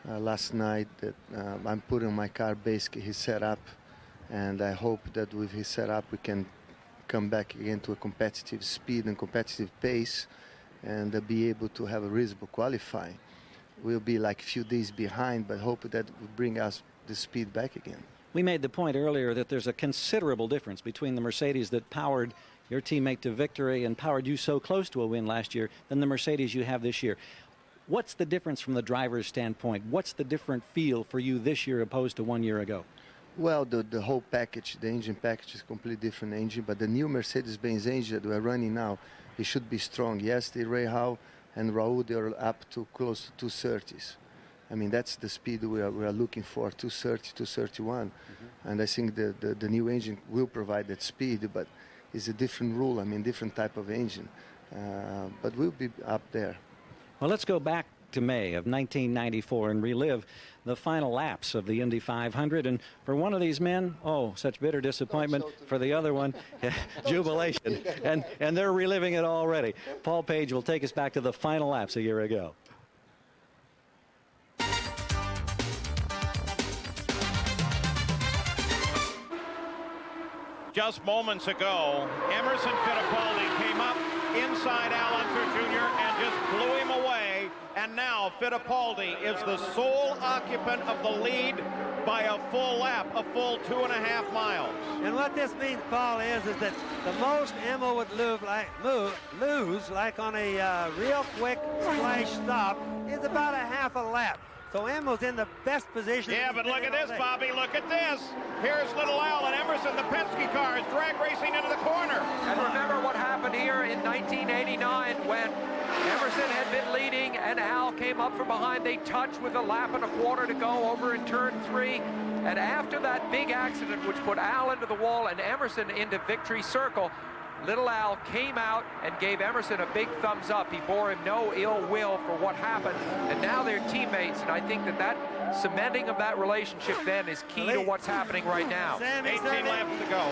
Last night, that I'm putting my car basically his setup, and I hope that with his setup we can come back again to a competitive speed and competitive pace, and be able to have a reasonable qualifying. We'll be like a few days behind, but hope that will bring us the speed back again. We made the point earlier that there's a considerable difference between the Mercedes that powered your teammate to victory and powered you so close to a win last year than the Mercedes you have this year. What's the difference from the driver's standpoint? What's the different feel for you this year opposed to 1 year ago? Well, the whole package, the engine package is a completely different engine, but the new Mercedes-Benz engine that we're running now, it should be strong. Yesterday, Ray Howe and Raul, they are up to close to 230s. I mean, that's the speed we are looking for, 230, 231. And I think the new engine will provide that speed, but it's a different rule, I mean, different type of engine. But we'll be up there. Well, let's go back to May of 1994 and relive the final laps of the Indy 500. And for one of these men, oh, such bitter disappointment. For the other one, jubilation. And they're reliving it already. Paul Page will take us back to the final laps a year ago. Just moments ago, Emerson Fittipaldi came up inside Al Unser Jr. and just blew him away. And now Fittipaldi is the sole occupant of the lead by a full lap, a full 2.5 miles. And what this means, Paul, is that the most Emma would lose like on a real quick splash stop is about a half a lap. So Emma's in the best position. Yeah, but look at this, Bobby. Look at this. Here's little Al and Emerson, the Penske car, is drag racing into the corner. And remember what happened here in 1989 when Emerson had been leading and Al came up from behind. They touched with a lap and a quarter to go over in turn 3. And after that big accident, which put Al into the wall and Emerson into victory circle, little Al came out and gave Emerson a big thumbs up. He bore him no ill will for what happened. And now they're teammates, and I think that cementing of that relationship then is key to what's happening right now. Sam, 18 laps to go.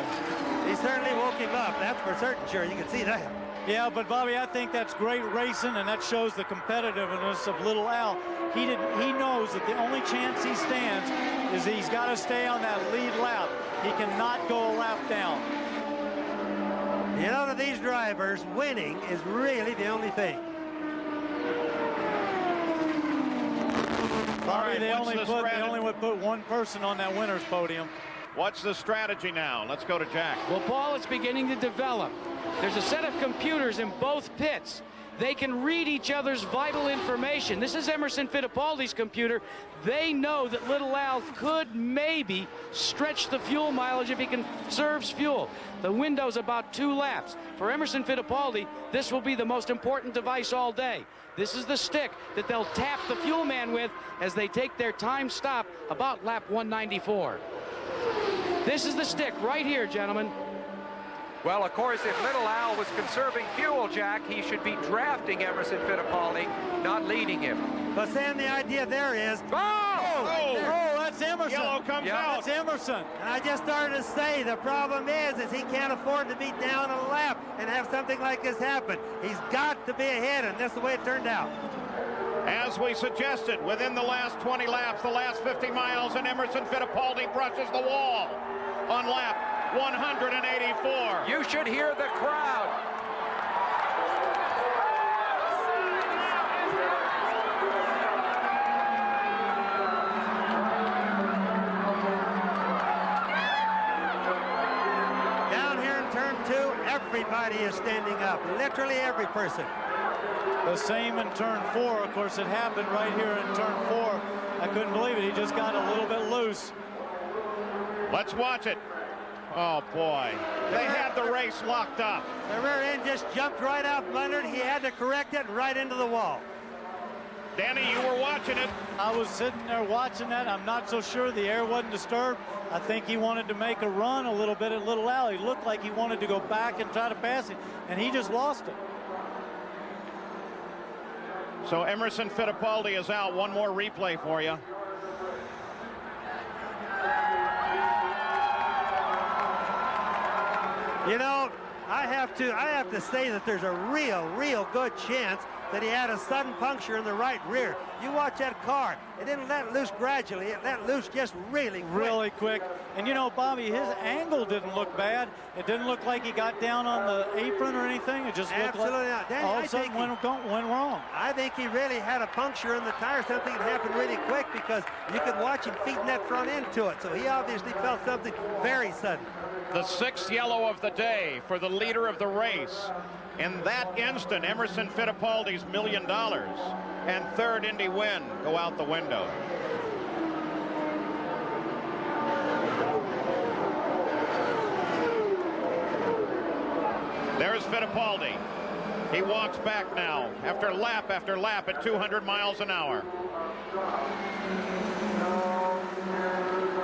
He certainly woke him up. That's for certain sure. You can see that. Yeah, but Bobby, I think that's great racing, and that shows the competitiveness of little Al. He knows that the only chance he stands is he's got to stay on that lead lap. He cannot go a lap down. You know, to these drivers, winning is really the only thing. Bobby, they only would put one person on that winner's podium. What's the strategy now? Let's go to Jack. Well, Paul, it's beginning to develop. There's a set of computers in both pits. They can read each other's vital information. This is Emerson Fittipaldi's computer. They know that little Al could maybe stretch the fuel mileage if he conserves fuel. The window's about 2 laps. For Emerson Fittipaldi, this will be the most important device all day. This is the stick that they'll tap the fuel man with as they take their time stop about lap 194. This is the stick right here, gentlemen. Well, of course, if little Al was conserving fuel, Jack, he should be drafting Emerson Fittipaldi, not leading him. But Sam, the idea there is... Oh, that's Emerson. Yellow comes out. That's Emerson. And I just started to say the problem is he can't afford to be down a lap and have something like this happen. He's got to be ahead, and that's the way it turned out. As we suggested, within the last 20 laps, the last 50 miles, and Emerson Fittipaldi brushes the wall on lap 184. You should hear the crowd. Down here in turn 2, everybody is standing up, literally every person. The same in turn 4. Of course, it happened right here in turn 4. I couldn't believe it. He just got a little bit loose. Let's watch it. Oh, boy. They had the race locked up. The rear end just jumped right out from under it. He had to correct it right into the wall. Danny, you were watching it. I was sitting there watching that. I'm not so sure the air wasn't disturbed. I think he wanted to make a run a little bit at Little Al. He looked like he wanted to go back and try to pass him, and he just lost it. So Emerson Fittipaldi is out. One more replay for you. You know, I have to say that there's a real good chance that he had a sudden puncture in the right rear. You watch that car. It didn't let loose gradually. It let loose just really quick. And, you know, Bobby, his angle didn't look bad. It didn't look like he got down on the apron or anything. It just looked like Danny, all of a sudden went wrong. I think he really had a puncture in the tire, something that happened really quick because you could watch him feeding that front end to it. So he obviously felt something very sudden. The 6th yellow of the day for the leader of the race. In that instant, Emerson Fittipaldi's $1 million and 3rd Indy win go out the window. There's Fittipaldi. He walks back now after lap at 200 miles an hour.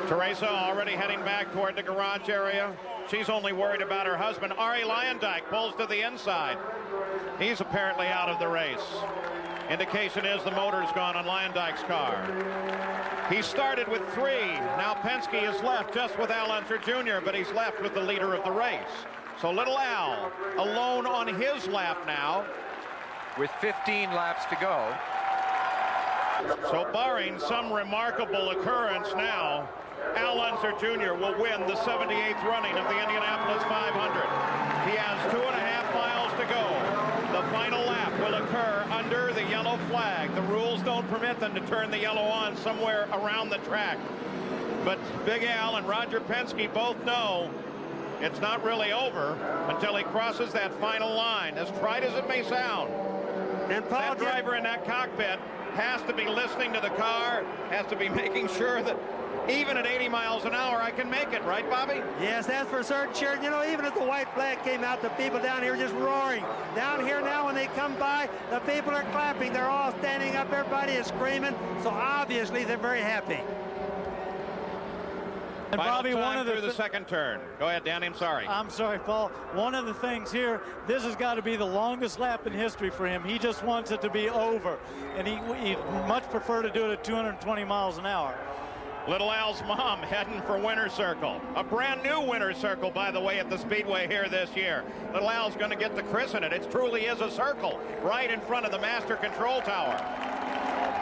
Teresa already heading back toward the garage area. She's only worried about her husband. Arie Luyendyk pulls to the inside. He's apparently out of the race. Indication is the motor's gone on Landijk's car. He started with 3. Now Penske is left just with Al Unser Jr., but he's left with the leader of the race. So little Al alone on his lap now. With 15 laps to go. So barring some remarkable occurrence now, Al Unser Jr. will win the 78th running of the Indianapolis 500. He has 2.5 miles to go. The final lap will occur under the yellow flag. The rules don't permit them to turn the yellow on somewhere around the track. But Big Al and Roger Penske both know it's not really over until he crosses that final line, as trite as it may sound. And Paul, that driver in that cockpit has to be listening to the car, has to be making sure that even at 80 miles an hour, I can make it, right, Bobby? Yes, that's for certain sure. You know, even as the white flag came out, the people down here just roaring. Down here now, when they come by, the people are clapping. They're all standing up. Everybody is screaming. So obviously, they're very happy. And Bobby, one of the second turn. Go ahead, Danny. I'm sorry. I'm sorry, Paul. One of the things here, this has got to be the longest lap in history for him. He just wants it to be over, and he'd much prefer to do it at 220 miles an hour. Little Al's mom heading for Winter Circle. A brand new Winter Circle, by the way, at the Speedway here this year. Little Al's going to get to christen it. It truly is a circle right in front of the Master Control Tower.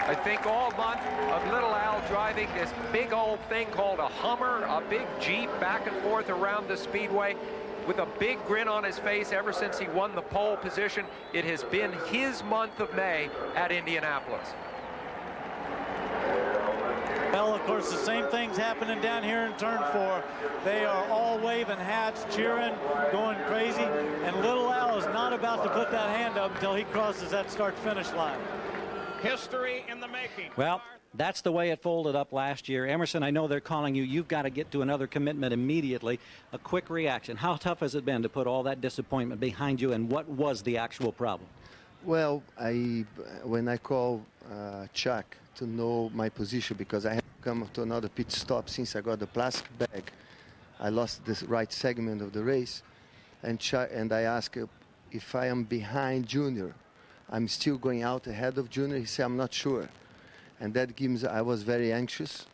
I think all month of Little Al driving this big old thing called a Hummer, a big Jeep back and forth around the Speedway with a big grin on his face ever since he won the pole position. It has been his month of May at Indianapolis. Well, of course, the same thing's happening down here in turn 4. They are all waving hats, cheering, going crazy, and Little Al is not about to put that hand up until he crosses that start-finish line. History in the making. Well, that's the way it folded up last year. Emerson, I know they're calling you. You've got to get to another commitment immediately. A quick reaction. How tough has it been to put all that disappointment behind you, and what was the actual problem? Well, when I call Chuck to know my position, because I have come to another pit stop since I got the plastic bag, I lost this right segment of the race, and I asked if I am behind Junior, I'm still going out ahead of Junior. He said, I'm not sure. And that gives, I was very anxious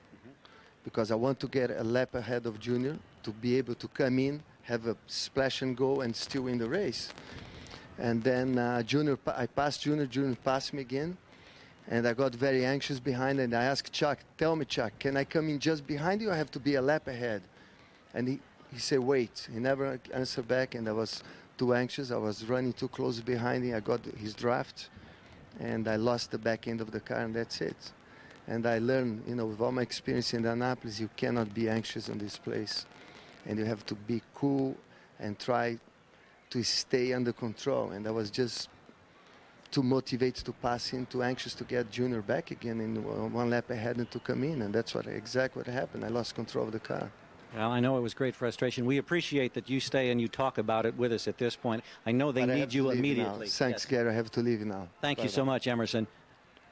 because I want to get a lap ahead of Junior to be able to come in, have a splash and go, and still win the race. And then Junior, I passed Junior, Junior passed me again. And I got very anxious behind, and I asked Chuck, tell me, Chuck, can I come in just behind you or I have to be a lap ahead? And he said, wait. He never answered back, and I was too anxious. I was running too close behind him. I got his draft, and I lost the back end of the car, and that's it. And I learned, you know, with all my experience in Indianapolis, you cannot be anxious in this place. And you have to be cool and try to stay under control. And I was just too motivated to pass him, too anxious to get Junior back again in one lap ahead and to come in. And that's exactly what happened. I lost control of the car. Well, I know it was great frustration. We appreciate that you stay and you talk about it with us at this point. I know they need you immediately. Thanks, Gary. I have to leave now. Thank you so much, Emerson.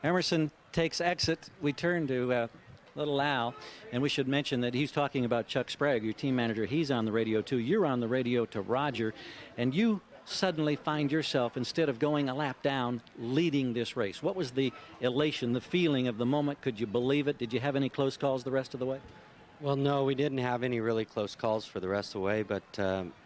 Emerson takes exit. We turn to Little Al, and we should mention that he's talking about Chuck Sprague, your team manager. He's on the radio, too. You're on the radio to Roger, and you suddenly find yourself, instead of going a lap down, leading this race. What was the elation, the feeling of the moment? Could you believe it? Did you have any close calls the rest of the way? Well, no, we didn't have any really close calls for the rest of the way, but,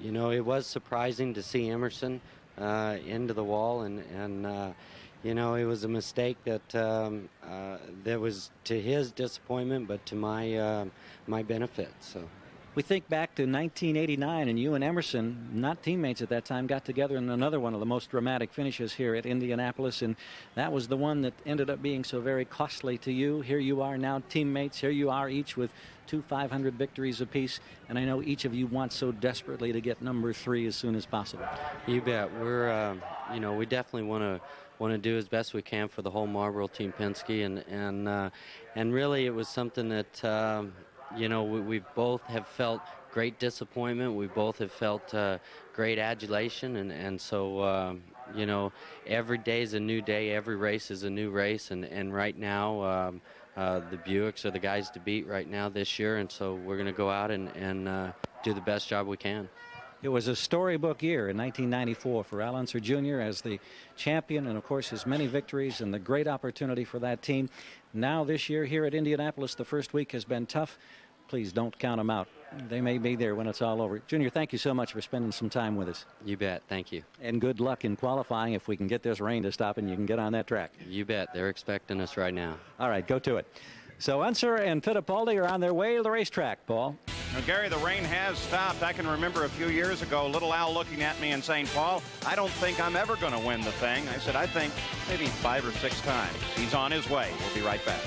you know, it was surprising to see Emerson into the wall, and you know, it was a mistake that was to his disappointment, but to my my benefit. So we think back to 1989, and you and Emerson, not teammates at that time, got together in another one of the most dramatic finishes here at Indianapolis, and that was the one that ended up being so very costly to you. Here you are now, teammates. Here you are, each with 2 500 victories apiece, and I know each of you wants so desperately to get number 3 as soon as possible. You bet. We're, you know, we definitely want to do as best we can for the whole Marlboro Team Penske, and really it was something that you know, we both have felt great disappointment. We both have felt great adulation, and so you know, every day is a new day. Every race is a new race, and right now the Buicks are the guys to beat right now this year, and so we're going to go out and do the best job we can. It was a storybook year in 1994 for Al Unser Jr. as the champion, and of course his many victories and the great opportunity for that team. Now this year here at Indianapolis, the first week has been tough. Please don't count them out. They may be there when it's all over. Junior, thank you so much for spending some time with us. You bet. Thank you. And good luck in qualifying if we can get this rain to stop and you can get on that track. You bet. They're expecting us right now. All right, go to it. So Unser and Fittipaldi are on their way to the racetrack, Paul. Now, Gary, the rain has stopped. I can remember a few years ago, little Al looking at me and saying, Paul, I don't think I'm ever going to win the thing. I said, I think maybe 5 or 6 times. He's on his way. We'll be right back.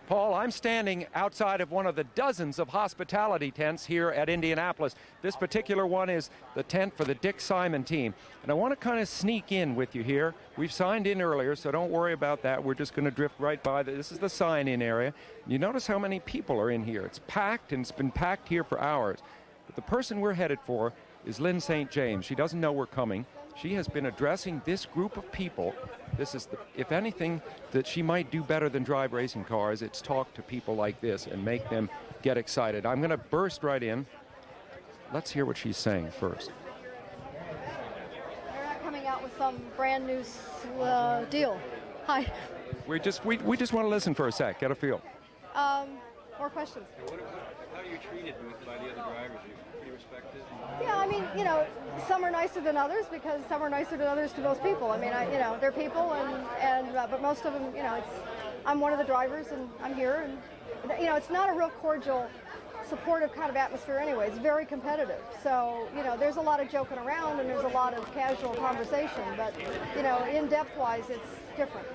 Paul, I'm standing outside of one of the dozens of hospitality tents here at Indianapolis. This particular one is the tent for the Dick Simon team. And I want to kind of sneak in with you here. We've signed in earlier, so don't worry about that. We're just going to drift right by. This is the sign-in area. You notice how many people are in here. It's packed, and it's been packed here for hours. But the person we're headed for is Lynn St. James. She doesn't know we're coming. She has been addressing this group of people. This is, if anything, that she might do better than drive racing cars, it's talk to people like this and make them get excited. I'm going to burst right in. Let's hear what she's saying first. They're not coming out with some brand new deal. Hi. We just want to listen for a sec, get a feel. More questions. How are you treated by the other drivers? Are you pretty respected? Yeah, I mean, you know, some are nicer than others because some are nicer than others to most people. I mean, you know, they're people, but most of them, you know, I'm one of the drivers and I'm here, and you know, it's not a real cordial, supportive kind of atmosphere anyway. It's very competitive. So, you know, there's a lot of joking around and there's a lot of casual conversation, but, you know, in-depth wise, it's different.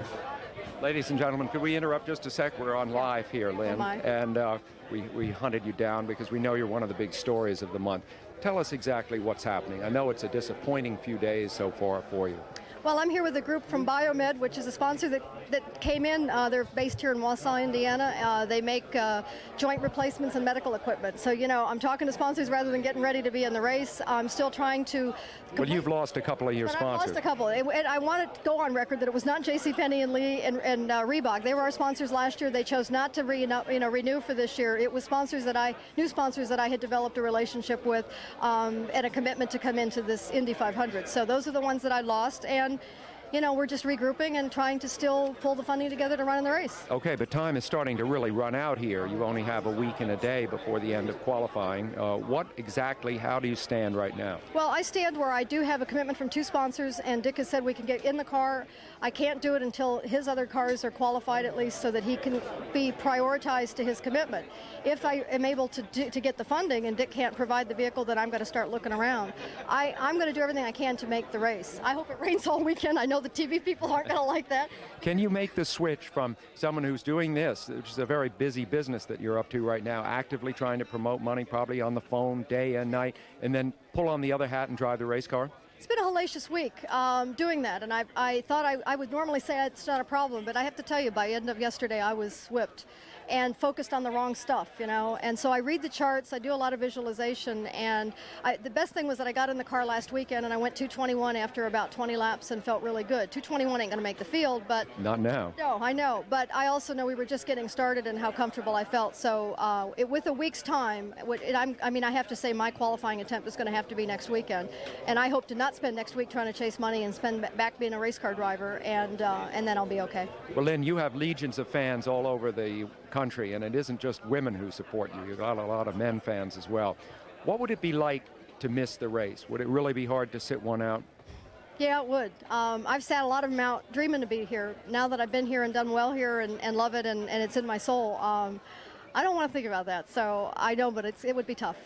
Ladies and gentlemen, could we interrupt just a sec? We're on live here, Lynn, and we hunted you down because we know you're one of the big stories of the month. Tell us exactly what's happening. I know it's a disappointing few days so far for you. Well, I'm here with a group from Biomed, which is a sponsor that came in. They're based here in Wausau, Indiana. They make joint replacements and medical equipment. So, you know, I'm talking to sponsors rather than getting ready to be in the race. I'm still trying to... Well, you've lost a couple of your sponsors. I've lost a couple. And I want to go on record that it was not JCPenney and Lee and Reebok. They were our sponsors last year. They chose not to renew for this year. It was new sponsors that I had developed a relationship with and a commitment to come into this Indy 500. So those are the ones that I lost. And you know, we're just regrouping and trying to still pull the funding together to run in the race. Okay, but time is starting to really run out here. You only have a week and a day before the end of qualifying. What exactly, how do you stand right now? Well, I stand where I do have a commitment from 2 sponsors, and Dick has said we can get in the car. I can't do it until his other cars are qualified at least so that he can be prioritized to his commitment. If I am able to get the funding and Dick can't provide the vehicle, then I'm going to start looking around. I'm going to do everything I can to make the race. I hope it rains all weekend. I know the TV people aren't going to like that. Can you make the switch from someone who's doing this, which is a very busy business that you're up to right now, actively trying to promote money, probably on the phone day and night, and then pull on the other hat and drive the race car? It's been a hellacious week doing that, and I thought I would normally say it's not a problem, but I have to tell you, by the end of yesterday, I was whipped and focused on the wrong stuff, you know. And so I read the charts, I do a lot of visualization, and the best thing was that I got in the car last weekend and I went 221 after about 20 laps and felt really good. 221 ain't going to make the field, but... Not now. No, I know, but I also know we were just getting started and how comfortable I felt. So with a week's time, I have to say my qualifying attempt is going to have to be next weekend, and I hope to not spend next week trying to chase money and spend back being a race car driver, and then I'll be okay. Well, Lynn, you have legions of fans all over the country, and it isn't just women who support you. You've got a lot of men fans as well. What would it be like to miss the race? Would it really be hard to sit one out? Yeah, it would. I've sat a lot of them out dreaming to be here. Now that I've been here and done well here and love it and it's in my soul, I don't want to think about that. So I know, but it would be tough.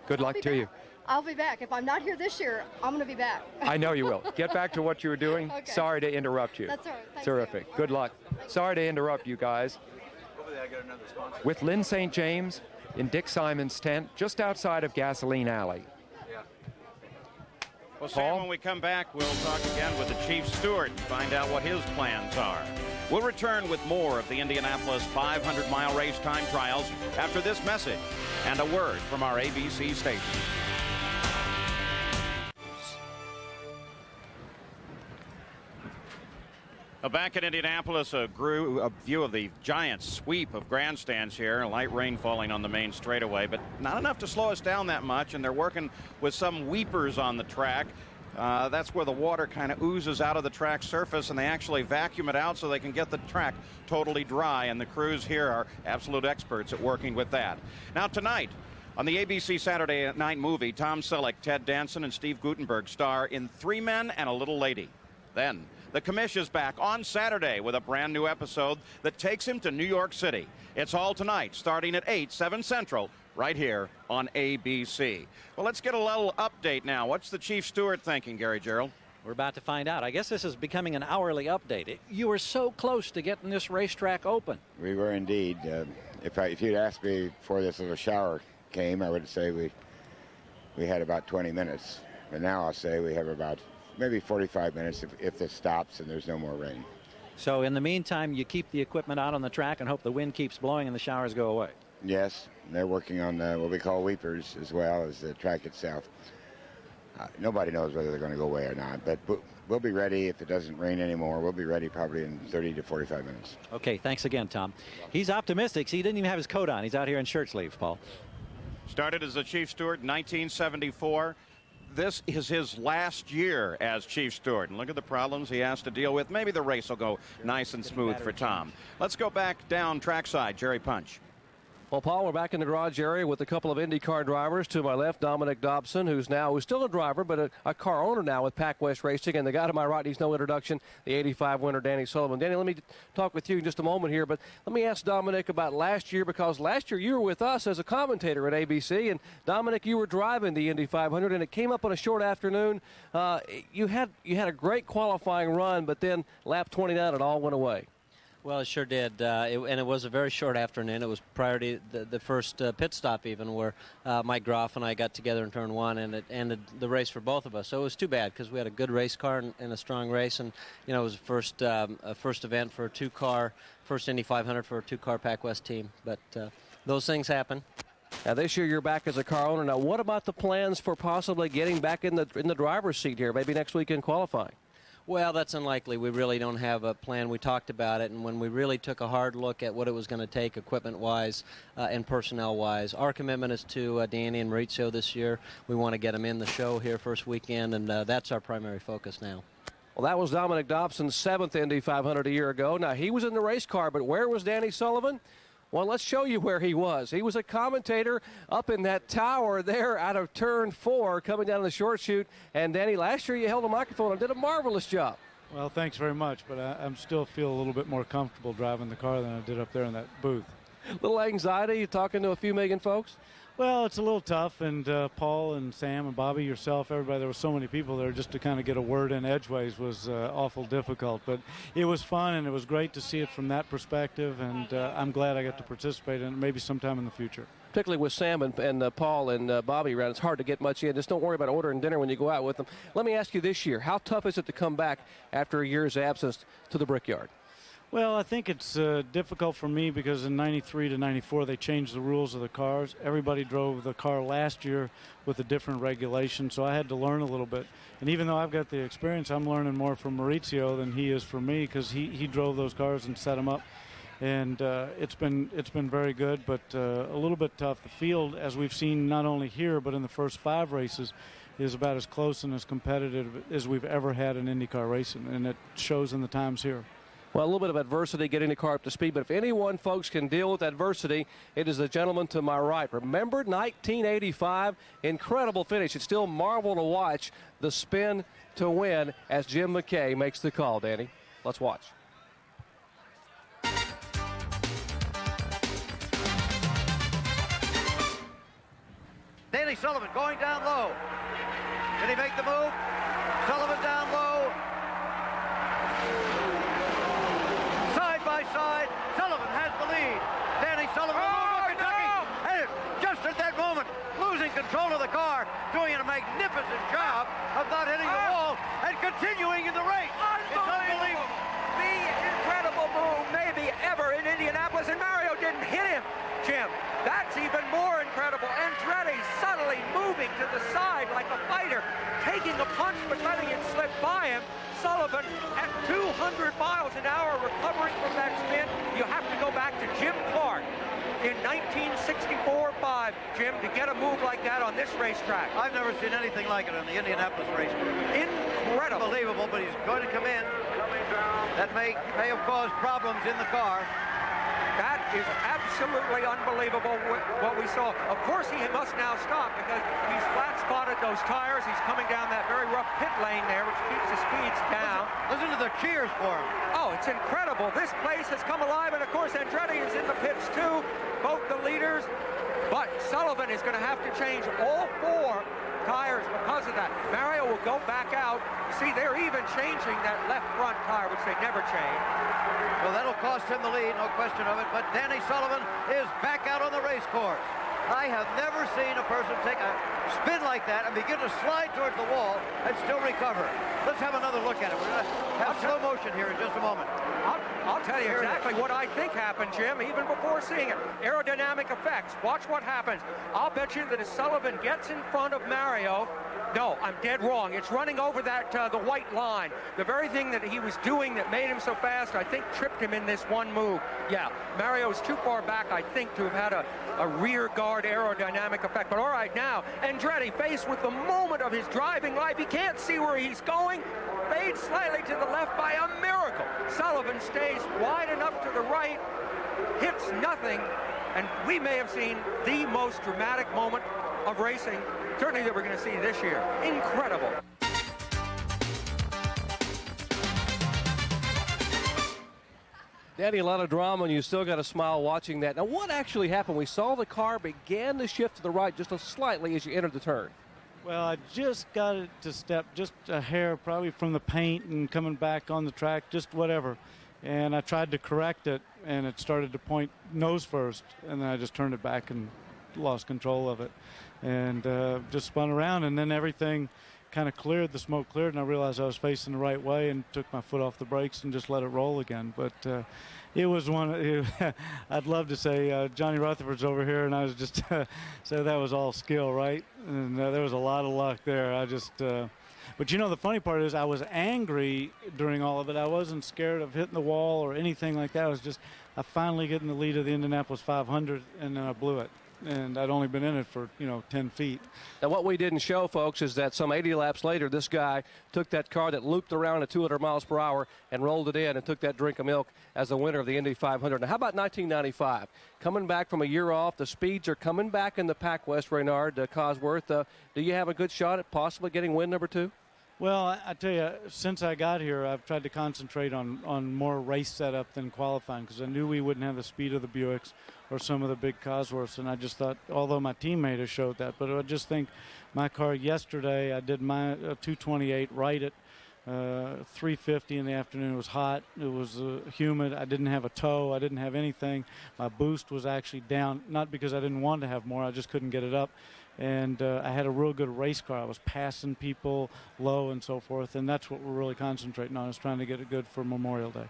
Good luck to you. I'll be back. If I'm not here this year, I'm going to be back. I know you will. Get back to what you were doing. Okay. Sorry to interrupt you. That's all right. Thanks, terrific. Sam. Good luck. Sorry to interrupt you guys. Over there, I got another sponsor. With Lynn St. James in Dick Simon's tent, just outside of Gasoline Alley. Yeah. Well, Sam, when we come back, we'll talk again with the chief steward and find out what his plans are. We'll return with more of the Indianapolis 500-mile race time trials after this message and a word from our ABC station. Back in Indianapolis, a view of the giant sweep of grandstands here. Light rain falling on the main straightaway, but not enough to slow us down that much. And they're working with some weepers on the track. That's where the water kind of oozes out of the track surface, and they actually vacuum it out so they can get the track totally dry. And the crews here are absolute experts at working with that. Now tonight, on the ABC Saturday night movie, Tom Selleck, Ted Danson, and Steve Guttenberg star in Three Men and a Little Lady. Then the commish is back on Saturday with a brand new episode that takes him to New York City. It's all tonight, starting at 8, 7 Central, right here on ABC. Well, let's get a little update now. What's the Chief Steward thinking, Gary Gerald? We're about to find out. I guess this is becoming an hourly update. You were so close to getting this racetrack open. We were indeed. If you'd asked me before this little shower came, I would say we had about 20 minutes. But now I'll say we have about maybe 45 minutes if this stops and there's no more rain. So in the meantime, you keep the equipment out on the track and hope the wind keeps blowing and the showers go away. Yes, they're working on what we call weepers as well as the track itself. Nobody knows whether they're going to go away or not, but we'll be ready if it doesn't rain anymore. We'll be ready probably in 30 to 45 minutes. Okay, thanks again, Tom. He's optimistic. He didn't even have his coat on. He's out here in shirt sleeves, Paul. Started as a Chief Steward in 1974. This is his last year as Chief Steward. And look at the problems he has to deal with. Maybe the race will go nice and smooth for Tom. Let's go back down trackside. Jerry Punch. Well, Paul, we're back in the garage area with a couple of Indycar drivers. To my left, Dominic Dobson, who's still a driver, but a car owner now with Pac West Racing. And the guy to my right needs no introduction, the 85 winner, Danny Sullivan. Danny, let me talk with you in just a moment here, but let me ask Dominic about last year, because last year you were with us as a commentator at ABC. And Dominic, you were driving the Indy 500, and it came up on a short afternoon. You had a great qualifying run, but then lap 29, it all went away. Well, it sure did, and it was a very short afternoon. It was prior to the first pit stop even, where Mike Groff and I got together in turn one, and it ended the race for both of us. So it was too bad, because we had a good race car and a strong race, and it was a first event for a two-car, first Indy 500 for a two-car Pac West team. But those things happen. Now this year you're back as a car owner. Now what about the plans for possibly getting back in the driver's seat here, maybe next week in qualifying? Well, that's unlikely. We really don't have a plan. We talked about it, and when we really took a hard look at what it was going to take equipment-wise and personnel-wise, our commitment is to Danny and Maurizio this year. We want to get them in the show here first weekend, and that's our primary focus now. Well, that was Dominic Dobson's 7th Indy 500 a year ago. Now, he was in the race car, but where was Danny Sullivan? Well, let's show you where he was. He was a commentator up in that tower there out of turn 4 coming down the short chute. And, Danny, last year you held a microphone and did a marvelous job. Well, thanks very much, but I still feel a little bit more comfortable driving the car than I did up there in that booth. A little anxiety, you talking to a few million folks? Well, it's a little tough, and Paul and Sam and Bobby, yourself, everybody, there were so many people there, just to kind of get a word in edgeways was awful difficult. But it was fun, and it was great to see it from that perspective, and I'm glad I got to participate in it maybe sometime in the future. Particularly with Sam and Paul and Bobby around, it's hard to get much in. Just don't worry about ordering dinner when you go out with them. Let me ask you this year, how tough is it to come back after a year's absence to the Brickyard? Well, I think it's difficult for me because in 93 to 94 they changed the rules of the cars. Everybody drove the car last year with a different regulation, so I had to learn a little bit. And even though I've got the experience, I'm learning more from Maurizio than he is from me, because he drove those cars and set them up. And it's been very good, but a little bit tough. The field, as we've seen not only here but in the first 5 races, is about as close and as competitive as we've ever had in IndyCar racing, and it shows in the times here. Well, a little bit of adversity getting the car up to speed, but if anyone, folks, can deal with adversity, it is the gentleman to my right. Remember 1985? Incredible finish. It's still marvel to watch the spin to win as Jim McKay makes the call, Danny. Let's watch. Danny Sullivan going down low. Did he make the move? Sullivan down low. Side by side, Sullivan has the lead. Danny Sullivan over Kentucky. No! And just at that moment, losing control of the car, doing a magnificent job of not hitting the wall and continuing in the race. It's unbelievable. The incredible move maybe ever in Indianapolis, and Mario didn't hit him, Jim. That's even more incredible. Andretti subtly moving to the side like a fighter, taking a punch but letting it slip by him. Sullivan at 200 miles an hour recovering from that spin. You have to go back to Jim Clark in 1964-5, Jim, to get a move like that on this racetrack. I've never seen anything like it on the Indianapolis race. Incredible. Unbelievable, but he's going to come in. That may have caused problems in the car. That is absolutely unbelievable what we saw. Of course, he must now stop because he's flat-spotted those tires. He's coming down that very rough pit lane there, which keeps the speeds down. Listen to the cheers for him. Oh, it's incredible. This place has come alive, and of course, Andretti is in the pits too, both the leaders. But Sullivan is going to have to change all 4 tires because of that. Mario will go back out. See, they're even changing that left front tire, which they never change. Well, that'll cost him the lead, no question of it. But Danny Sullivan is back out on the race course. I have never seen a person take a spin like that and begin to slide towards the wall and still recover. Let's have another look at it. We're going to have slow motion here in just a moment. I'll tell you exactly what I think happened, Jim, even before seeing it. Aerodynamic effects. Watch what happens. I'll bet you that as Sullivan gets in front of Mario, no, I'm dead wrong. It's running over that the white line. The very thing that he was doing that made him so fast, I think, tripped him in this one move. Yeah, Mario's too far back, I think, to have had a rear guard aerodynamic effect. But all right, now, Andretti faced with the moment of his driving life. He can't see where he's going. Fades slightly to the left by a miracle. Sullivan stays wide enough to the right, hits nothing, and we may have seen the most dramatic moment of racing, certainly that we're going to see this year. Incredible. Danny, a lot of drama, and you still got a smile watching that. Now, what actually happened? We saw the car began to shift to the right just slightly as you entered the turn. Well, I just got it to step just a hair, probably from the paint and coming back on the track, just whatever. And I tried to correct it, and it started to point nose first, and then I just turned it back and lost control of it. And just spun around, and then everything kind of cleared, the smoke cleared, and I realized I was facing the right way and took my foot off the brakes and just let it roll again. But it was one, I'd love to say Johnny Rutherford's over here, and I was just so that was all skill, right? And there was a lot of luck there. I just, but you know, the funny part is I was angry during all of it. I wasn't scared of hitting the wall or anything like that. I was just, I finally get in the lead of the Indianapolis 500, and then I blew it. And I'd only been in it for, 10 feet. Now, what we didn't show, folks, is that some 80 laps later, this guy took that car that looped around at 200 miles per hour and rolled it in and took that drink of milk as the winner of the Indy 500. Now, how about 1995? Coming back from a year off, the speeds are coming back in the Pac West, Reynard, Cosworth. Do you have a good shot at possibly getting win number 2? Well, I tell you, since I got here, I've tried to concentrate on more race setup than qualifying because I knew we wouldn't have the speed of the Buicks or some of the big Cosworths, and I just thought, although my teammate has showed that, but I just think my car yesterday, I did my 228 right at 350 in the afternoon. It was hot. It was humid. I didn't have a tow. I didn't have anything. My boost was actually down, not because I didn't want to have more. I just couldn't get it up. And I had a real good race car. I was passing people low and so forth, and that's what we're really concentrating on, is trying to get it good for Memorial Day.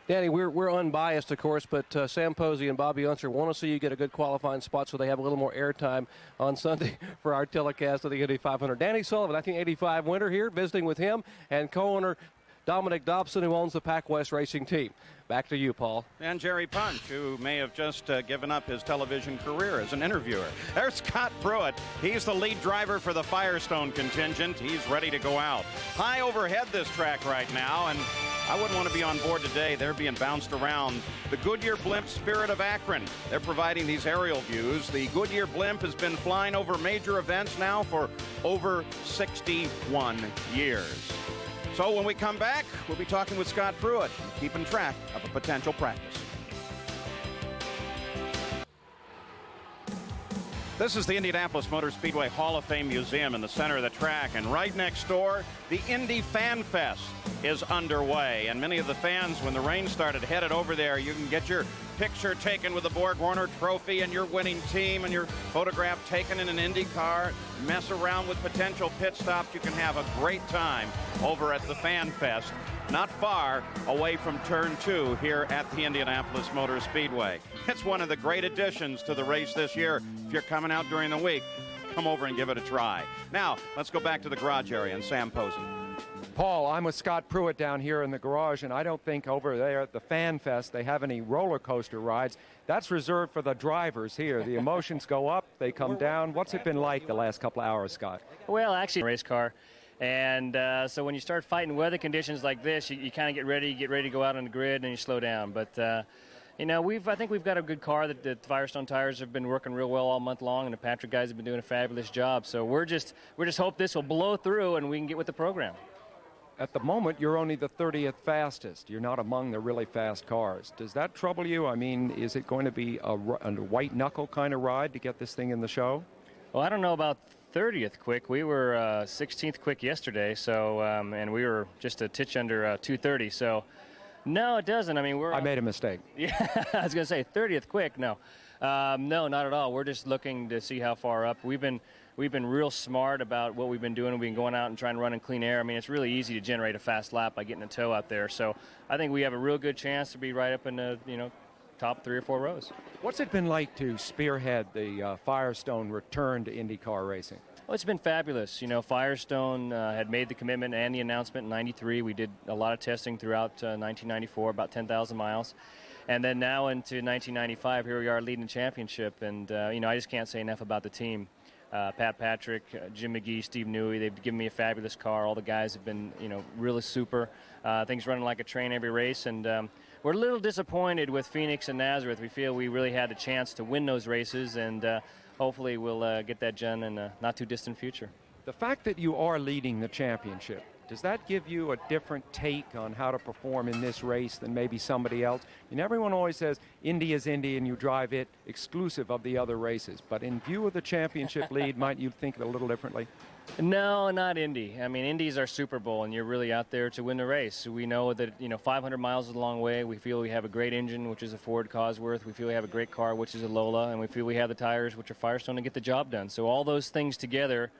Danny, we're unbiased, of course, but Sam Posey and Bobby Unser want to see you get a good qualifying spot so they have a little more airtime on Sunday for our telecast of the Indy 500. Danny Sullivan, 1985 winner here, visiting with him, and co-owner Dominic Dobson, who owns the Pac West Racing Team. Back to you, Paul. And Jerry Punch, who may have just given up his television career as an interviewer. There's Scott Pruitt. He's the lead driver for the Firestone contingent. He's ready to go out. High overhead this track right now, and I wouldn't want to be on board today. They're being bounced around. The Goodyear Blimp Spirit of Akron. They're providing these aerial views. The Goodyear Blimp has been flying over major events now for over 61 years. So when we come back, we'll be talking with Scott Pruitt, keeping track of a potential practice. This is the Indianapolis Motor Speedway Hall of Fame Museum in the center of the track, and right next door, the Indy Fan Fest is underway. And many of the fans, when the rain started, headed over there. You can get your picture taken with the Borg Warner Trophy and your winning team, and your photograph taken in an Indycar, mess around with potential pit stops. You can have a great time over at the Fan Fest, not far away from Turn 2 here at the Indianapolis Motor Speedway. It's one of the great additions to the race this year if you're coming out during the week. come over and give it a try. Now, let's go back to the garage area and Sam Posen. Paul, I'm with Scott Pruitt down here in the garage, and I don't think over there at the Fan Fest they have any roller coaster rides. That's reserved for the drivers here. The emotions go up, they come down. What's it been like the last couple of hours, Scott? Well, actually, race car. And so when you start fighting weather conditions like this, you kind of get ready to go out on the grid and you slow down. But, you know, I think we've got a good car. The Firestone tires have been working real well all month long, and the Patrick guys have been doing a fabulous job. So we're just hope this will blow through and we can get with the program. At the moment, you're only the 30th fastest. You're not among the really fast cars. Does that trouble you? I mean, is it going to be a white knuckle kind of ride to get this thing in the show? Well, I don't know about 30th quick. We were 16th quick yesterday, so and we were just a titch under 2:30. So, no, it doesn't. I mean, I made a mistake. Yeah, I was going to say 30th quick. No, no, not at all. We're just looking to see how far up. We've been real smart about what we've been doing. We've been going out and trying to run in clean air. I mean, it's really easy to generate a fast lap by getting a tow out there. So I think we have a real good chance to be right up in the top 3 or 4 rows. What's it been like to spearhead the Firestone return to IndyCar racing? Well, it's been fabulous. You know, Firestone had made the commitment and the announcement in '93. We did a lot of testing throughout 1994, about 10,000 miles. And then now into 1995, here we are leading the championship. And, I just can't say enough about the team. Pat Patrick, Jim McGee, Steve Newey, they've given me a fabulous car. All the guys have been, really super. Things running like a train every race. And we're a little disappointed with Phoenix and Nazareth. We feel we really had a chance to win those races, and hopefully we'll get that done in a not-too-distant future. The fact that you are leading the championship, does that give you a different take on how to perform in this race than maybe somebody else? Everyone always says Indy is Indy and you drive it exclusive of the other races. But in view of the championship lead, might you think a little differently? No, not Indy. I mean, Indy's our Super Bowl, and you're really out there to win the race. We know that, 500 miles is a long way. We feel we have a great engine, which is a Ford Cosworth. We feel we have a great car, which is a Lola. And we feel we have the tires, which are Firestone, to get the job done. So all those things together,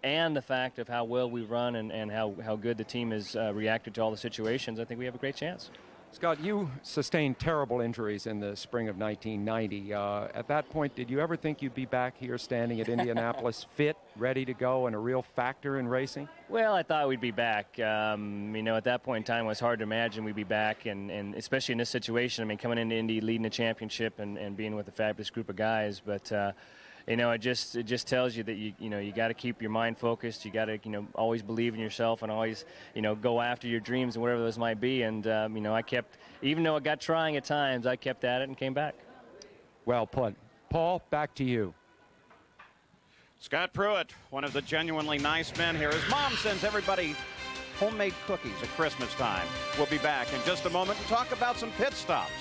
and the fact of how well we run and how good the team has reacted to all the situations, I think we have a great chance. Scott, you sustained terrible injuries in the spring of 1990. At that point, did you ever think you'd be back here standing at Indianapolis fit, ready to go, and a real factor in racing? Well, I thought we'd be back. At that point in time, it was hard to imagine we'd be back, and especially in this situation. I mean, coming into Indy, leading the championship, and being with a fabulous group of guys. But it just tells you that you got to keep your mind focused. You got to always believe in yourself and always go after your dreams and whatever those might be. And I kept, even though it got trying at times, I kept at it and came back. Well put. Paul, back to you. Scott Pruitt, one of the genuinely nice men here. His mom sends everybody homemade cookies at Christmas time. We'll be back in just a moment to talk about some pit stops.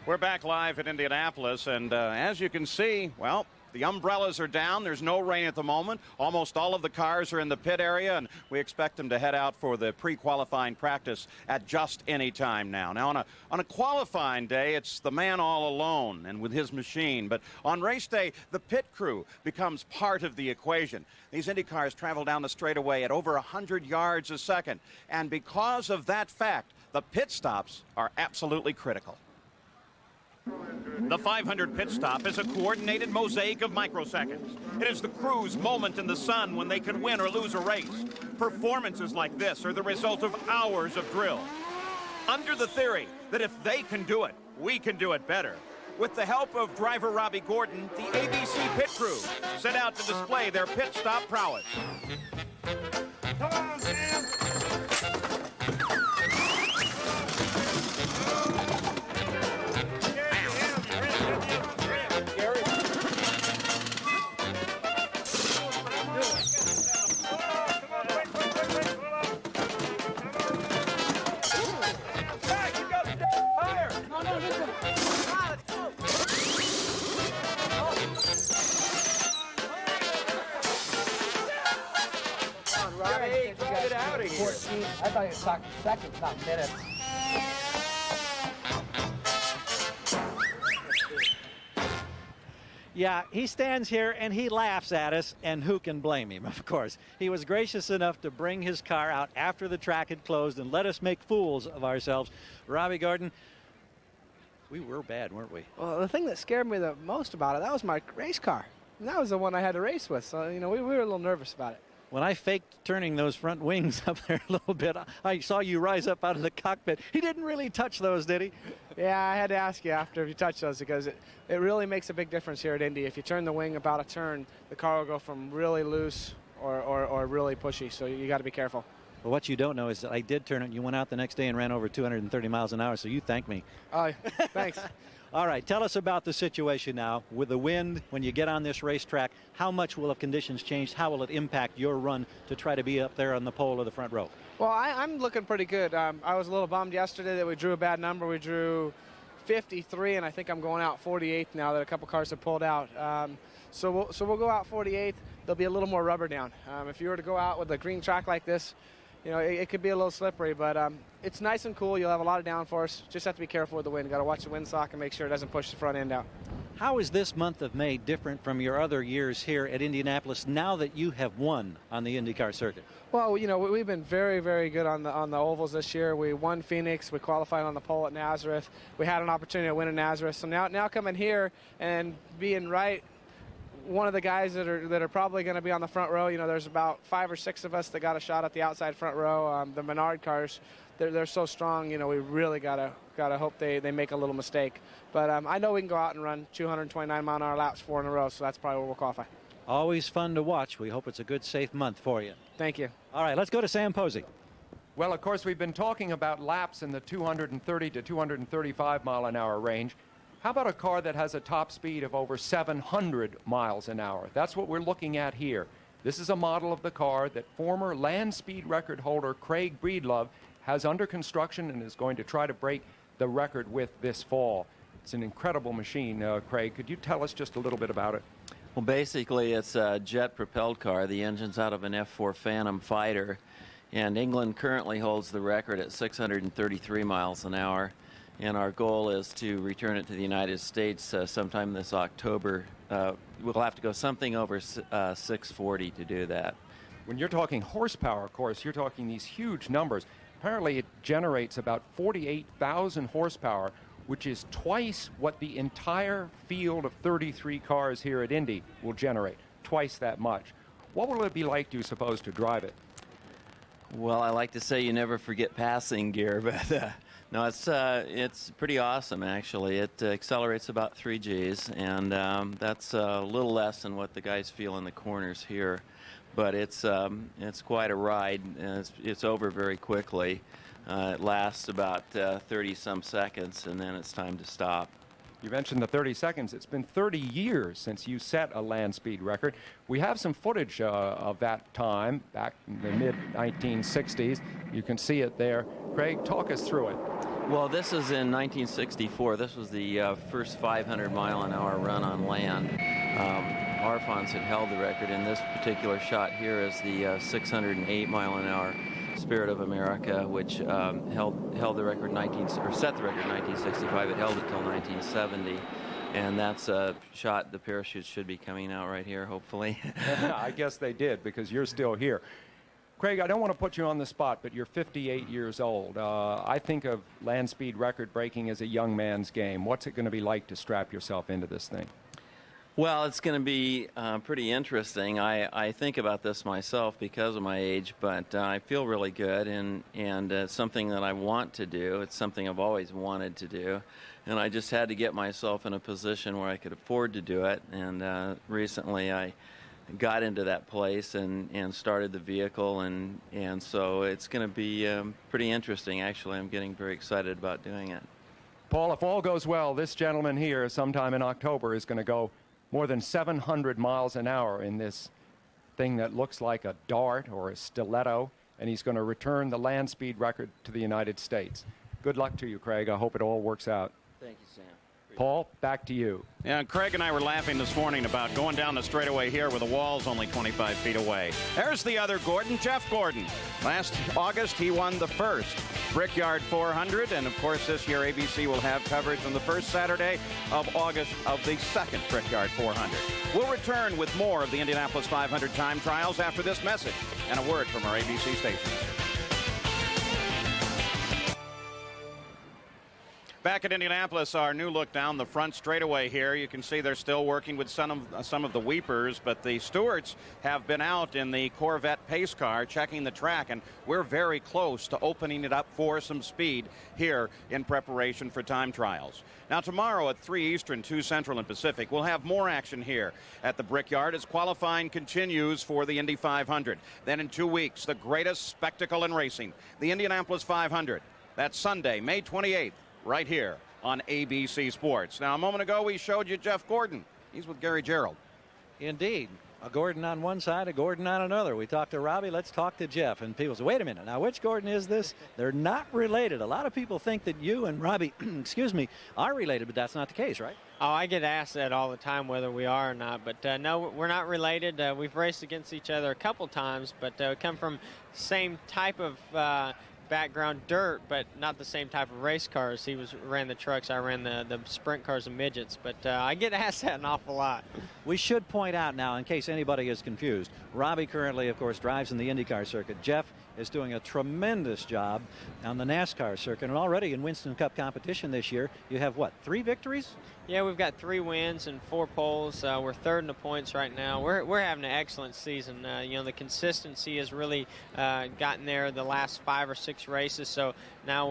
We're back live at Indianapolis, and as you can see, well, the umbrellas are down. There's no rain at the moment. Almost all of the cars are in the pit area, and we expect them to head out for the pre-qualifying practice at just any time now. Now, on a qualifying day, it's the man all alone and with his machine. But on race day, the pit crew becomes part of the equation. These Indy cars travel down the straightaway at over 100 yards a second. And because of that fact, the pit stops are absolutely critical. The 500 pit stop is a coordinated mosaic of microseconds. It is the crew's moment in the sun when they can win or lose a race. Performances like this are the result of hours of drill. Under the theory that if they can do it, we can do it better. With the help of driver Robbie Gordon, the ABC pit crew set out to display their pit stop prowess. Come on, Sam! I thought he was talking seconds, not minutes. Yeah, he stands here and he laughs at us, and who can blame him, of course. He was gracious enough to bring his car out after the track had closed and let us make fools of ourselves. Robbie Gordon, We were bad, weren't we? Well, the thing that scared me the most about it, that was my race car. And that was the one I had to race with. So, you know, we were a little nervous about it. When I faked turning those front wings up there a little bit, I saw you rise up out of the cockpit. He didn't really touch those, did he? Yeah, I had to ask you after if you touch those, because it really makes a big difference here at Indy. If you turn the wing about a turn, the car will go from really loose or really pushy. So you got to be careful. Well, what you don't know is that I did turn it. You went out the next day and ran over 230 miles an hour, so you thank me. Oh, thanks. All right, tell us about the situation now. With the wind, when you get on this racetrack, how much will have conditions changed? How will it impact your run to try to be up there on the pole of the front row? Well, I'm looking pretty good. I was a little bummed yesterday that we drew a bad number. We drew 53, and I think I'm going out 48th now that a couple cars have pulled out. So we'll go out 48th. There'll be a little more rubber down. If you were to go out with a green track like this, you know, it could be a little slippery, but it's nice and cool. You'll have a lot of downforce. Just have to be careful with the wind. Got to watch the windsock and make sure it doesn't push the front end out. How is this month of May different from your other years here at Indianapolis now that you have won on the IndyCar circuit? Well, you know, we've been very, very good on the ovals this year. We won Phoenix. We qualified on the pole at Nazareth. We had an opportunity to win at Nazareth. So now coming here and being right, one of the guys that are probably going to be on the front row. You know, there's about 5 or 6 of us that got a shot at the outside front row. The Menard cars, they're so strong. You know, we really gotta hope they make a little mistake. But I know we can go out and run 229-mile-an-hour laps 4 in a row, so that's probably where we'll qualify. Always fun to watch. We hope it's a good, safe month for you. Thank you. All right, let's go to Sam Posey. Well, of course, we've been talking about laps in the 230 to 235 mile an hour range. How about a car that has a top speed of over 700 miles an hour? That's what we're looking at here. This is a model of the car that former land speed record holder Craig Breedlove has under construction and is going to try to break the record with this fall. It's an incredible machine. Craig, could you tell us just a little bit about it? Well, basically, it's a jet-propelled car. The engine's out of an F4 Phantom fighter, and England currently holds the record at 633 miles an hour. And our goal is to return it to the United States sometime this October. We'll have to go something over 640 to do that. When you're talking horsepower, of course, you're talking these huge numbers. Apparently, it generates about 48,000 horsepower, which is twice what the entire field of 33 cars here at Indy will generate. Twice that much. What will it be like, do you suppose, to drive it? Well, I like to say you never forget passing gear, but no, it's pretty awesome, actually. It accelerates about 3 Gs, and that's a little less than what the guys feel in the corners here. But it's quite a ride, and it's over very quickly. It lasts about 30-some seconds, and then it's time to stop. You mentioned the 30 seconds. It's been 30 years since you set a land speed record. We have some footage of that time back in the mid-1960s. You can see it there. Craig, talk us through it. Well, this is in 1964. This was the first 500-mile-an-hour run on land. Arfons had held the record. In this particular shot here is the 608-mile-an-hour Spirit of America, which held the record set the record in 1965. It held it till 1970, and that's a shot. The parachutes should be coming out right here, hopefully. I guess they did, because you're still here. Craig, I don't want to put you on the spot, but you're 58 years old. I think of land speed record breaking as a young man's game. What's it going to be like to strap yourself into this thing? Well, it's going to be pretty interesting. I think about this myself because of my age, but I feel really good, and it's something that I want to do. It's something I've always wanted to do, and I just had to get myself in a position where I could afford to do it, and recently I got into that place and started the vehicle, and so it's going to be pretty interesting. Actually, I'm getting very excited about doing it. Paul, if all goes well, this gentleman here sometime in October is going to go more than 700 miles an hour in this thing that looks like a dart or a stiletto, and he's going to return the land speed record to the United States. Good luck to you, Craig. I hope it all works out. Thank you, Sam. Paul, back to you. Yeah, Craig and I were laughing this morning about going down the straightaway here with the walls only 25 feet away. There's the other Gordon, Jeff Gordon. Last August, he won the first Brickyard 400, and of course this year ABC will have coverage on the first Saturday of August of the second Brickyard 400. We'll return with more of the Indianapolis 500 time trials after this message and a word from our ABC station. Back at Indianapolis, our new look down the front straightaway here. You can see they're still working with some of the weepers, but the stewards have been out in the Corvette pace car checking the track, and we're very close to opening it up for some speed here in preparation for time trials. Now tomorrow at 3 Eastern, 2 Central and Pacific, we'll have more action here at the Brickyard as qualifying continues for the Indy 500. Then in 2 weeks, the greatest spectacle in racing, the Indianapolis 500. That's Sunday, May 28th. Right here on ABC Sports. Now, a moment ago, we showed you Jeff Gordon. He's with Gary Gerald. Indeed. A Gordon on one side, a Gordon on another. We talked to Robbie, let's talk to Jeff. And people say, wait a minute, now which Gordon is this? They're not related. A lot of people think that you and Robbie, excuse me, are related, but that's not the case, right? Oh, I get asked that all the time, whether we are or not. But no, we're not related. We've raced against each other a couple times, but we come from same type of background, dirt, but not the same type of race cars. He ran the trucks, I ran the sprint cars and midgets, but I get asked that an awful lot. We should point out now, in case anybody is confused, Robbie currently, of course, drives in the Indycar circuit. Jeff is doing a tremendous job on the NASCAR circuit, and already in Winston Cup competition this year, you have what, 3 victories? Yeah, we've got 3 wins and 4 poles. We're third in the points right now. We're having an excellent season. You know, the consistency has really gotten there the last 5 or 6 races. So now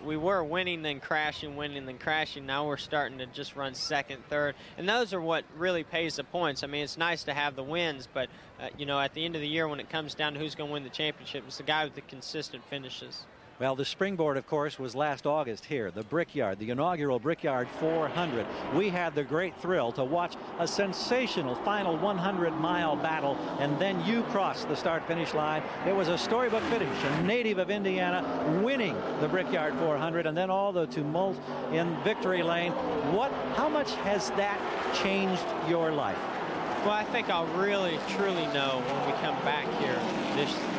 we were winning then crashing, winning then crashing. Now we're starting to just run second, third, and those are what really pays the points. I mean, it's nice to have the wins, but you know, at the end of the year, when it comes down to who's going to win the championship, it's the guy with the consistent finishes. Well, the springboard, of course, was last August here, the Brickyard, the inaugural Brickyard 400. We had the great thrill to watch a sensational final 100-mile battle, and then you crossed the start-finish line. It was a storybook finish, a native of Indiana winning the Brickyard 400, and then all the tumult in Victory Lane. How much has that changed your life? Well, I think I'll really, truly know when we come back here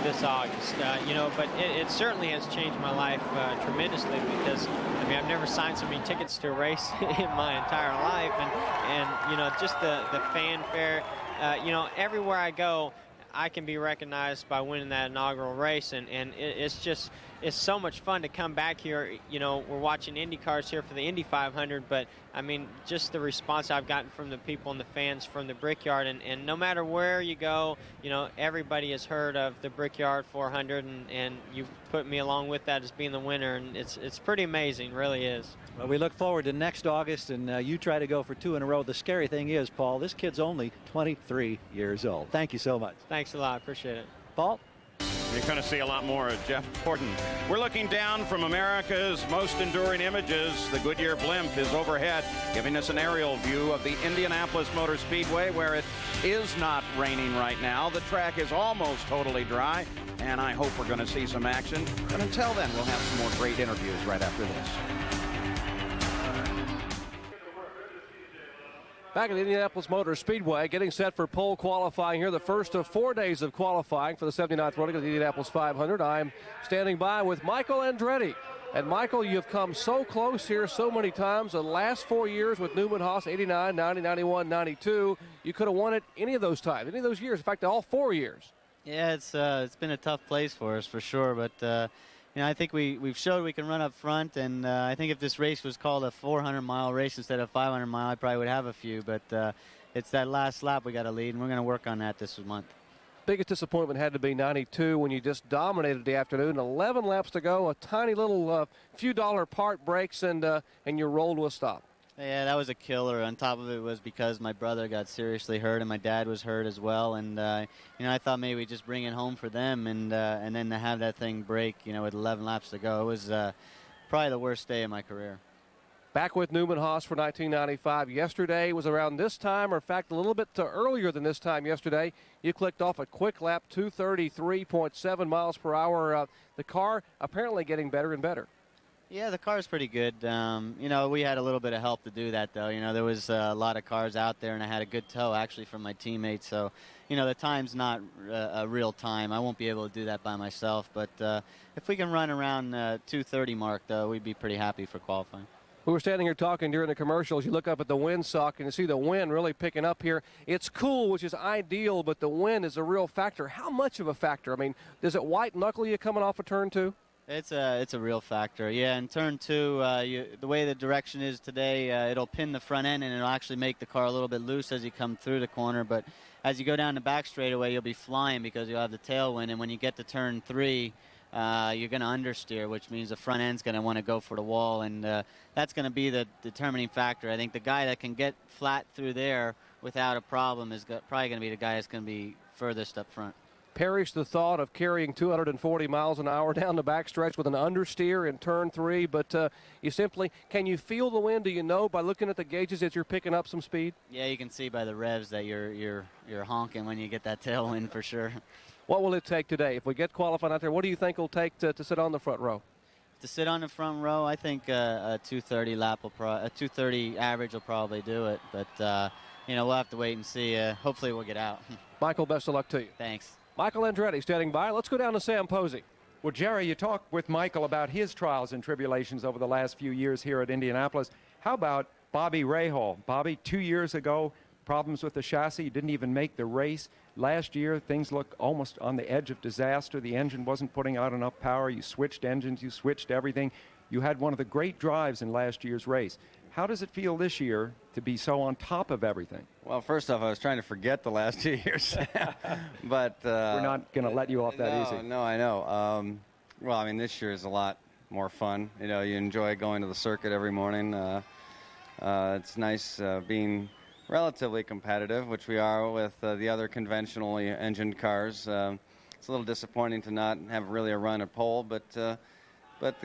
this August. You know, but it certainly has changed my life tremendously, because, I mean, I've never signed so many tickets to a race in my entire life. And you know, just the fanfare, you know, everywhere I go, I can be recognized by winning that inaugural race, and it's so much fun to come back here. You know, we're watching Indy cars here for the Indy 500, but I mean, just the response I've gotten from the people and the fans from the Brickyard, and no matter where you go, you know, everybody has heard of the Brickyard 400, and you put me along with that as being the winner, and it's pretty amazing, really is. Well, we look forward to next August, and you try to go for 2 in a row. The scary thing is, Paul, this kid's only 23 years old. Thank you so much. Thanks a lot. Appreciate it. Paul? You're going to see a lot more of Jeff Gordon. We're looking down from America's most enduring images. The Goodyear blimp is overhead, giving us an aerial view of the Indianapolis Motor Speedway, where it is not raining right now. The track is almost totally dry, and I hope we're going to see some action. But until then, we'll have some more great interviews right after this. Back at the Indianapolis Motor Speedway, getting set for pole qualifying here, the first of 4 days of qualifying for the 79th running of the Indianapolis 500. I'm standing by with Michael Andretti. And Michael, you've come so close here so many times. The last 4 years with Newman Haas, 89, 90, 91, 92, you could have won it any of those times, any of those years. In fact, all 4 years. Yeah, it's been a tough place for us for sure, but you know, I think we've showed we can run up front, and I think if this race was called a 400-mile race instead of 500-mile, I probably would have a few, but it's that last lap we got to lead, and we're going to work on that this month. Biggest disappointment had to be 92 when you just dominated the afternoon. 11 laps to go, a tiny little few dollar part breaks, and you rolled to a stop. Yeah, that was a killer. On top of it was because my brother got seriously hurt and my dad was hurt as well. And, you know, I thought maybe we'd just bring it home for them and then to have that thing break, you know, with 11 laps to go. It was probably the worst day of my career. Back with Newman Haas for 1995. Yesterday was around this time, or in fact a little bit earlier than this time yesterday. You clicked off a quick lap, 233.7 miles per hour. The car apparently getting better and better. Yeah, the car's pretty good. You know, we had a little bit of help to do that, though. You know, there was a lot of cars out there, and I had a good tow, actually, from my teammates. So, you know, the time's not a real time. I won't be able to do that by myself. But if we can run around 2:30 mark, though, we'd be pretty happy for qualifying. We were standing here talking during the commercials. You look up at the windsock, and you see the wind really picking up here. It's cool, which is ideal, but the wind is a real factor. How much of a factor? I mean, does it white-knuckle you coming off a turn 2? It's a real factor. Yeah, in turn 2, the way the direction is today, it'll pin the front end and it'll actually make the car a little bit loose as you come through the corner. But as you go down the back straightaway, you'll be flying because you'll have the tailwind. And when you get to turn 3, you're going to understeer, which means the front end's going to want to go for the wall. And that's going to be the determining factor. I think the guy that can get flat through there without a problem is probably going to be the guy that's going to be furthest up front. Perish the thought of carrying 240 miles an hour down the backstretch with an understeer in turn 3, but can you feel the wind? Do you know by looking at the gauges that you're picking up some speed? Yeah, you can see by the revs that you're honking when you get that tailwind for sure. What will it take today? If we get qualified out there, what do you think it'll take to sit on the front row? To sit on the front row, I think a 230 lap a 230 average will probably do it, but we'll have to wait and see. Hopefully we'll get out. Michael, best of luck to you. Thanks. Michael Andretti standing by. Let's go down to Sam Posey. Well, Jerry, you talked with Michael about his trials and tribulations over the last few years here at Indianapolis. How about Bobby Rahal? Bobby, 2 years ago, problems with the chassis, didn't even make the race. Last year, things looked almost on the edge of disaster. The engine wasn't putting out enough power. You switched engines, you switched everything. You had one of the great drives in last year's race. How does it feel this year to be so on top of everything? Well, first off, I was trying to forget the last 2 years. But we're not going to let you off that easy. No, I know. Well, I mean, this year is a lot more fun. You enjoy going to the circuit every morning. It's nice being relatively competitive, which we are with the other conventionally engined cars. It's a little disappointing to not have really a run at pole, but the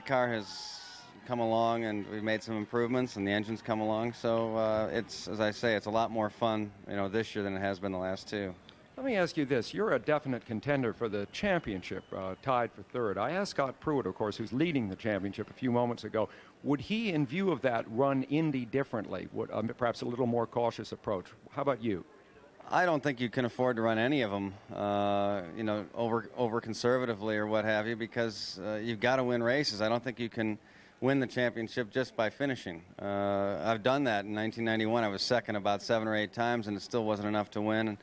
car has come along and we've made some improvements and the engine's come along, so it's, as I say, it's a lot more fun this year than it has been the last 2. Let me ask you this. You're a definite contender for the championship, tied for 3rd. I asked Scott Pruitt, of course, who's leading the championship a few moments ago, would he, in view of that, run Indy differently, would perhaps a little more cautious approach? How about you? I don't think you can afford to run any of them, over conservatively or what have you, because you've got to win races. I don't think you can win the championship just by finishing. I've done that in 1991. I was second about 7 or 8 times, and it still wasn't enough to win. And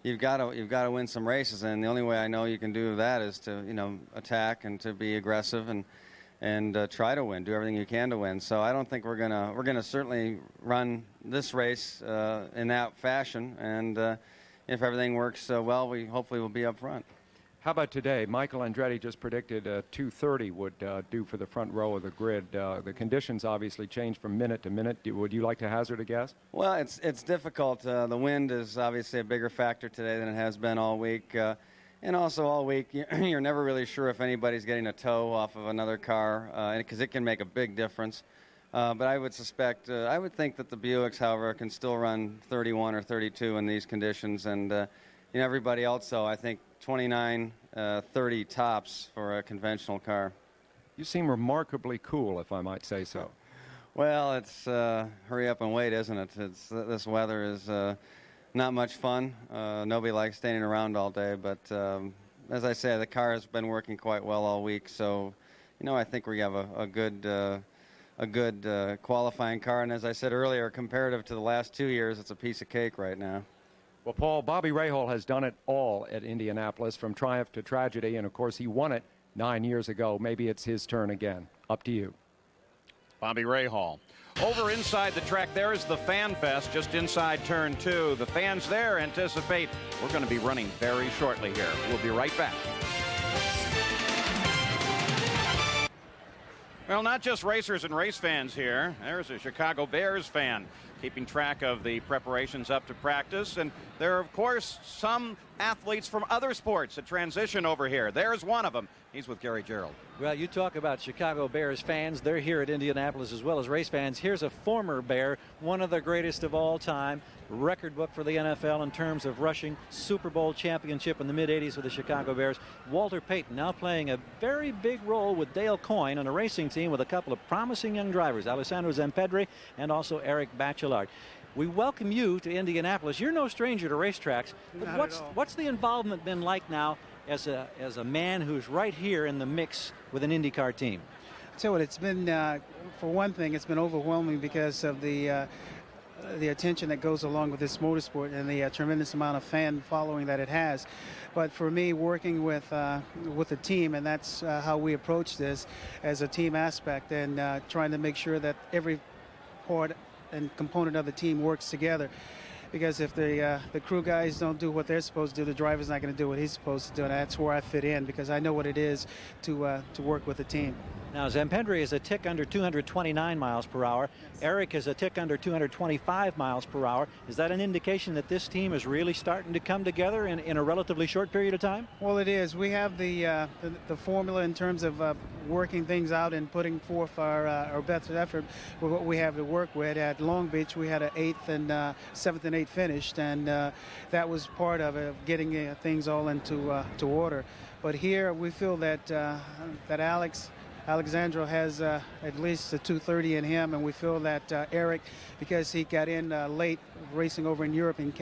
you've got to win some races, and the only way I know you can do that is to attack and to be aggressive and try to win, do everything you can to win. So I don't think we're gonna certainly run this race in that fashion. And if everything works well, we hopefully will be up front. How about today? Michael Andretti just predicted 230 would do for the front row of the grid. The conditions obviously change from minute to minute. Would you like to hazard a guess? Well, it's difficult. The wind is obviously a bigger factor today than it has been all week. And also all week, you're never really sure if anybody's getting a tow off of another car, because it can make a big difference. But I would think that the Buicks, however, can still run 31 or 32 in these conditions. And everybody else, though, I think 29, 30 tops for a conventional car. You seem remarkably cool, if I might say so. Well, it's hurry up and wait, isn't it? This weather is not much fun. Nobody likes standing around all day, but as I say, the car has been working quite well all week. So, I think we have a good qualifying car. And as I said earlier, comparative to the last 2 years, it's a piece of cake right now. Well, Paul, Bobby Rahal has done it all at Indianapolis, from triumph to tragedy, and of course he won it 9 years ago. Maybe it's his turn again. Up to you. Bobby Rahal. Over inside the track, there is the Fan Fest just inside turn 2. The fans there anticipate we're going to be running very shortly here. We'll be right back. Well, not just racers and race fans here. There's a Chicago Bears fan keeping track of the preparations up to practice. And there are, of course, some athletes from other sports that transition over here. There's one of them. He's with Gary Gerald. Well, you talk about Chicago Bears fans. They're here at Indianapolis as well as race fans. Here's a former Bear, one of the greatest of all time. Record book for the NFL in terms of rushing, Super Bowl championship in the mid-'80s with the Chicago Bears. Walter Payton now playing a very big role with Dale Coyne on a racing team with a couple of promising young drivers, Alessandro Zampedri and also Eric Bachelard. We welcome you to Indianapolis. You're no stranger to racetracks. But what's the involvement been like now as a man who's right here in the mix with an IndyCar team? I'll tell you what, it's been, for one thing, it's been overwhelming because of the the attention that goes along with this motorsport and the tremendous amount of fan following that it has. But for me, working with the team, and that's how we approach this as a team aspect, and trying to make sure that every part and component of the team works together. Because if the crew guys don't do what they're supposed to do, the driver's not going to do what he's supposed to do, and that's where I fit in, because I know what it is to work with the team. Now, Zampendri is a tick under 229 miles per hour. Eric is a tick under 225 miles per hour. Is that an indication that this team is really starting to come together in a relatively short period of time? Well, it is. We have the formula in terms of working things out and putting forth our best effort with what we have to work with. At Long Beach, we had an 8th and 7th and 8th finished, and that was part of it, getting things all into to order. But here, we feel that Alexandro has at least a 230 in him, and we feel that Eric, because he got in late racing over in Europe and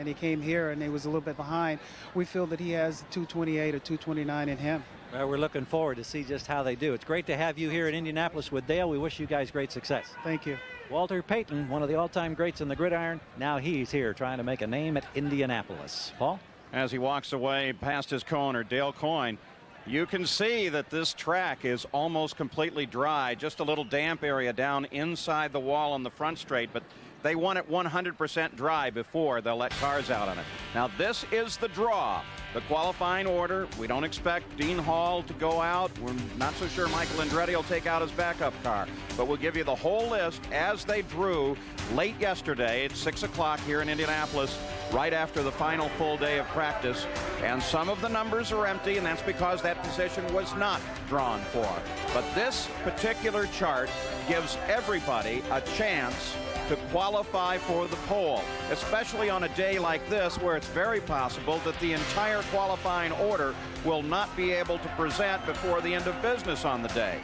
he came here and he was a little bit behind, we feel that he has 228 or 229 in him. Well, we're looking forward to see just how they do. It's great to have you here in Indianapolis with Dale. We wish you guys great success. Thank you. Walter Payton, one of the all-time greats in the gridiron, now he's here trying to make a name at Indianapolis. Paul? As he walks away past his co-owner, Dale Coyne, you can see that this track is almost completely dry, just a little damp area down inside the wall on the front straight, but they want it 100% dry before they'll let cars out on it. Now, this is the draw. The qualifying order, we don't expect Dean Hall to go out. We're not so sure Michael Andretti will take out his backup car, but we'll give you the whole list as they drew late yesterday at 6 o'clock here in Indianapolis, right after the final full day of practice. And some of the numbers are empty, and that's because that position was not drawn for. But this particular chart gives everybody a chance to qualify for the pole, especially on a day like this where it's very possible that the entire qualifying order will not be able to present before the end of business on the day.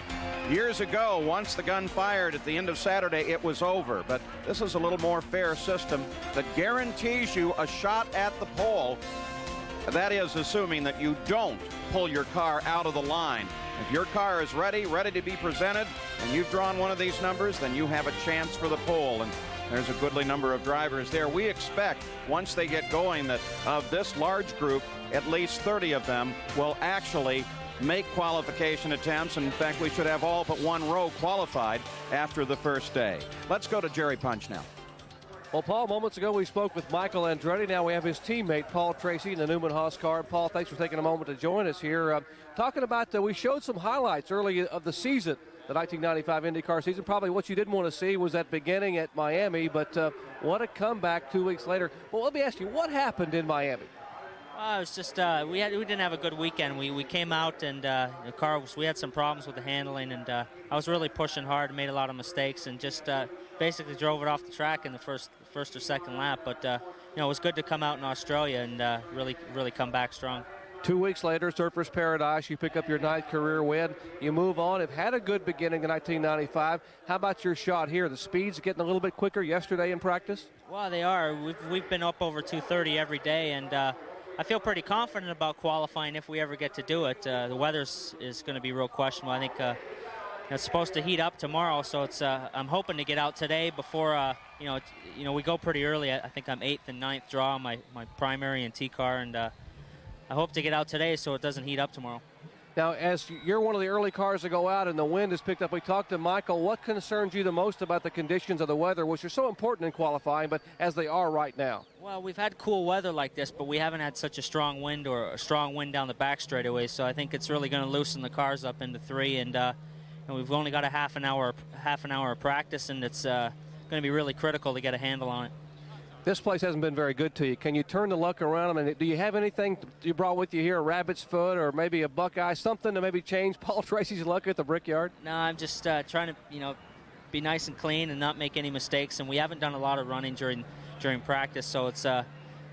Years ago, once the gun fired at the end of Saturday, it was over. But this is a little more fair system that guarantees you a shot at the pole. That is assuming that you don't pull your car out of the line. If your car is ready to be presented, and you've drawn one of these numbers, then you have a chance for the pole. And there's a goodly number of drivers there. We expect, once they get going, that of this large group, at least 30 of them will actually make qualification attempts. And in fact, we should have all but one row qualified after the first day. Let's go to Jerry Punch now. Well, Paul, moments ago we spoke with Michael Andretti. Now we have his teammate, Paul Tracy, in the Newman Haas car. Paul, thanks for taking a moment to join us here. Talking about, we showed some highlights early of the season, the 1995 IndyCar season. Probably what you didn't want to see was that beginning at Miami, but what a comeback 2 weeks later. Well, let me ask you, what happened in Miami? It was just we didn't have a good weekend. We came out and the car we had some problems with the handling, and I was really pushing hard, made a lot of mistakes, and just basically drove it off the track in the first or second lap. But it was good to come out in Australia and really come back strong. 2 weeks later, Surfers Paradise, you pick up your 9th career win. You move on. Have had a good beginning in 1995. How about your shot here? The speed's getting a little bit quicker yesterday in practice? Well, they are. We've been up over 230 every day, and I feel pretty confident about qualifying if we ever get to do it. The weather is going to be real questionable. I think it's supposed to heat up tomorrow, so it's I'm hoping to get out today before we go pretty early. I think I'm 8th and 9th draw my primary and T car, and I hope to get out today so it doesn't heat up tomorrow. Now, as you're one of the early cars to go out and the wind has picked up, we talked to Michael. What concerns you the most about the conditions of the weather, which are so important in qualifying, but as they are right now? Well, we've had cool weather like this, but we haven't had such a strong wind or a strong wind down the back straightaway, so I think it's really going to loosen the cars up into 3, and we've only got a half an hour of practice, and it's going to be really critical to get a handle on it. This place hasn't been very good to you. Can you turn the luck around? I mean, do you have anything you brought with you here, a rabbit's foot or maybe a buckeye, something to maybe change Paul Tracy's luck at the Brickyard? No, I'm just trying to, be nice and clean and not make any mistakes. And we haven't done a lot of running during practice, so it's I'm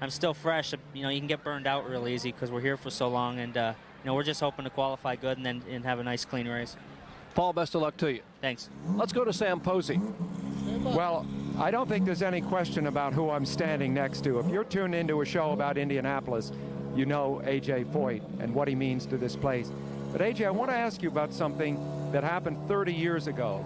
still fresh. You can get burned out real easy because we're here for so long, and we're just hoping to qualify good and have a nice clean race. Paul, best of luck to you. Thanks. Let's go to Sam Posey. Well, I don't think there's any question about who I'm standing next to. If you're tuned into a show about Indianapolis, you know A.J. Foyt and what he means to this place. But, A.J., I want to ask you about something that happened 30 years ago.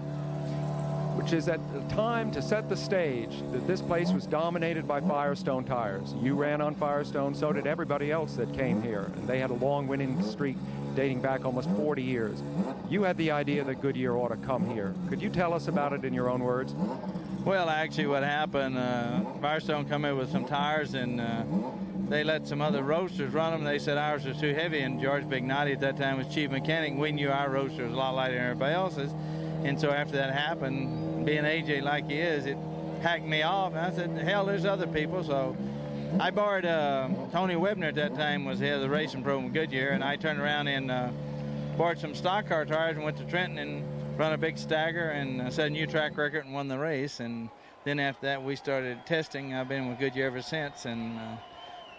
which is at the time to set the stage that this place was dominated by Firestone tires. You ran on Firestone, so did everybody else that came here, and they had a long winning streak dating back almost 40 years. You had the idea that Goodyear ought to come here. Could you tell us about it in your own words? Well, actually what happened, Firestone come in with some tires, and they let some other roadsters run them. They said ours was too heavy, and George Bignotti at that time was chief mechanic. We knew our roadster was a lot lighter than everybody else's. And so after that happened, being AJ like he is, it hacked me off. And I said, hell, there's other people. So I borrowed Tony Webner at that time was head of the racing program with Goodyear, and I turned around and borrowed some stock car tires and went to Trenton and run a big stagger and set a new track record and won the race. And then after that, we started testing. I've been with Goodyear ever since and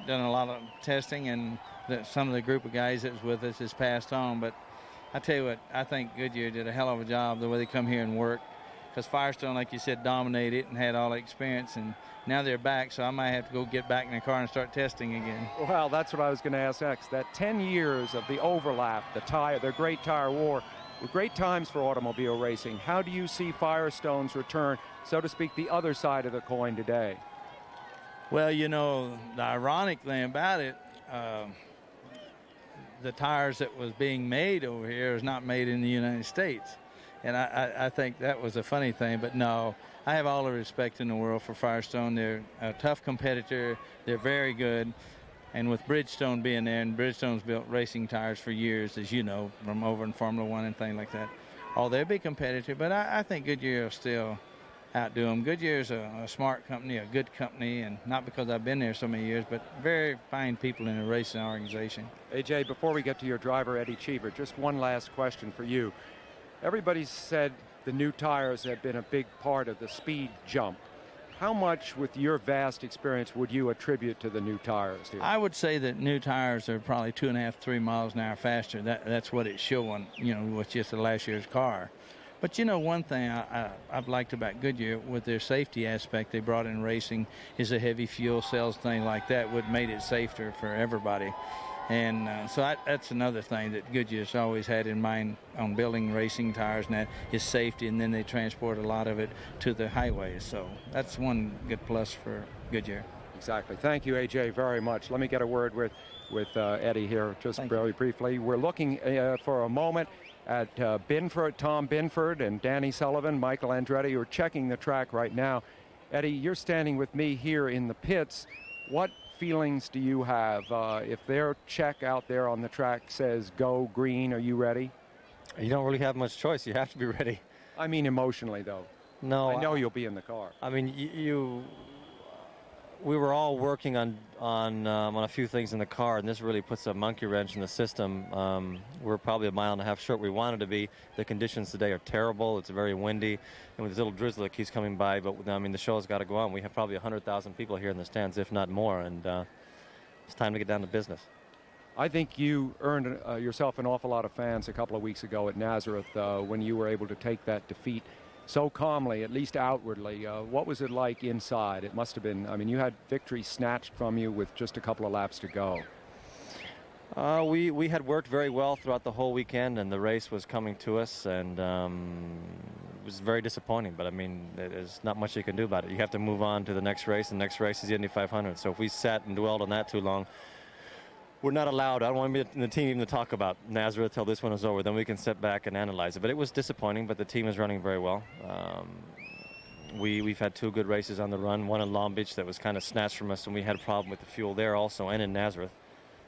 done a lot of testing, and some of the group of guys that was with us has passed on. But I tell you what, I think Goodyear did a hell of a job the way they come here and work, because Firestone, like you said, dominated it and had all the experience, and now they're back, so I might have to go get back in the car and start testing again. Well, that's what I was going to ask next. That 10 years of the overlap, the great tire war, were great times for automobile racing. How do you see Firestone's return, so to speak, the other side of the coin today? Well, you know, the ironic thing about it, the tires that was being made over here is not made in the United States. And I think that was a funny thing. But no, I have all the respect in the world for Firestone. They're a tough competitor. They're very good. And with Bridgestone being there, and Bridgestone's built racing tires for years, as you know, from over in Formula One and things like that. Oh, they'll be competitive. But I think Goodyear will still outdo them. Goodyear's a smart company, a good company, and not because I've been there so many years, but very fine people in the racing organization. AJ, before we get to your driver, Eddie Cheever, just one last question for you. Everybody said the new tires have been a big part of the speed jump. How much, with your vast experience, would you attribute to the new tires here? I would say that new tires are probably 2.5, 3 miles an hour faster. That's what it's showing, you know, with just the last year's car. But, you know, one thing I've liked about Goodyear with their safety aspect they brought in racing is a heavy fuel cells thing like that would made it safer for everybody. And so that's another thing that Goodyear's always had in mind on building racing tires, and that is safety, and then they transport a lot of it to the highways. So that's one good plus for Goodyear. Exactly. Thank you, AJ, very much. Let me get a word with Eddie here just very briefly. We're looking for a moment at Binford, Tom Binford and Danny Sullivan, Michael Andretti, who are checking the track right now. Eddie, you're standing with me here in the pits. What feelings do you have if their check out there on the track says go green? Are you ready? You don't really have much choice. You have to be ready. I mean emotionally, though. No, I know you'll be in the car. I mean, we were all working on a few things in the car, and this really puts a monkey wrench in the system. We're probably a mile and a half short we wanted to be. The conditions today are terrible. It's very windy, and with this little drizzle that keeps coming by. But I mean, the show's got to go on. We have probably 100,000 people here in the stands, if not more, and it's time to get down to business. I think you earned yourself an awful lot of fans a couple of weeks ago at Nazareth when you were able to take that defeat so calmly, at least outwardly. What was it like inside? It must have been, I mean, you had victory snatched from you with just a couple of laps to go. We had worked very well throughout the whole weekend, and the race was coming to us, and it was very disappointing. But I mean, there's not much you can do about it. You have to move on to the next race. The next race is the Indy 500. So if we sat and dwelled on that too long, we're not allowed. I don't want to be in the team even to talk about Nazareth till this one is over. Then we can sit back and analyze it. But it was disappointing, but the team is running very well. We've had two good races on the run, one in Long Beach that was kind of snatched from us, and we had a problem with the fuel there also, and in Nazareth.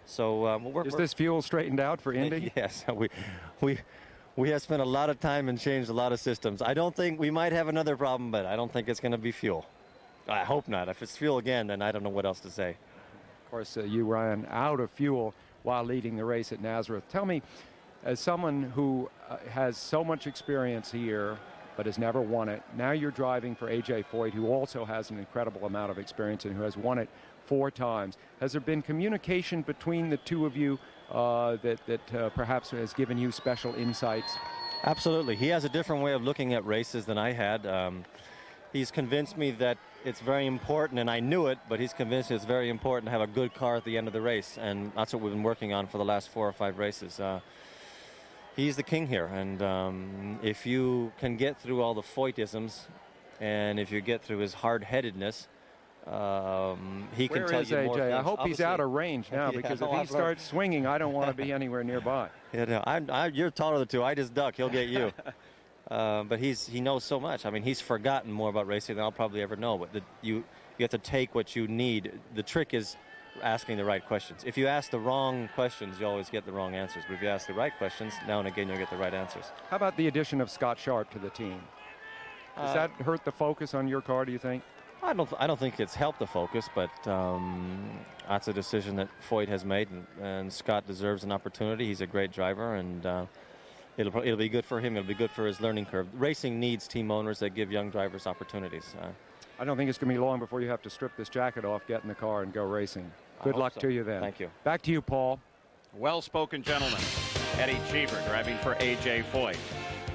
So is this fuel straightened out for Indy? Yes. We have spent a lot of time and changed a lot of systems. I don't think we might have another problem, but I don't think it's going to be fuel. I hope not. If it's fuel again, then I don't know what else to say. Of course, you ran out of fuel while leading the race at Nazareth. Tell me, as someone who has so much experience here but has never won it, now you're driving for A.J. Foyt, who also has an incredible amount of experience and who has won it 4 times. Has there been communication between the two of you that perhaps has given you special insights? Absolutely. He has a different way of looking at races than I had. He's convinced me that it's very important, and I knew it, but he's convinced it's very important to have a good car at the end of the race, and that's what we've been working on for the last 4 or 5 races. he's the king here. And if you can get through all the Foytisms, and if you get through his hard-headedness, he can tell you more things. I hope he's out of range now, because if he starts swinging, I don't want to be anywhere nearby. You're taller than the two. I just duck. He'll get you. But he knows so much. I mean, he's forgotten more about racing than I'll probably ever know. But you have to take what you need. The trick is asking the right questions. If you ask the wrong questions, you always get the wrong answers. But if you ask the right questions, now and again, you'll get the right answers. How about the addition of Scott Sharp to the team? Does that hurt the focus on your car, do you think? I don't think it's helped the focus, but that's a decision that Foyt has made, and Scott deserves an opportunity. He's a great driver, and it'll be good for him. It'll be good for his learning curve. Racing needs team owners that give young drivers opportunities. I don't think it's going to be long before you have to strip this jacket off, get in the car, and go racing. Good luck to you then. Thank you. Back to you, Paul. Well-spoken gentleman, Eddie Cheever, driving for A.J. Foyt.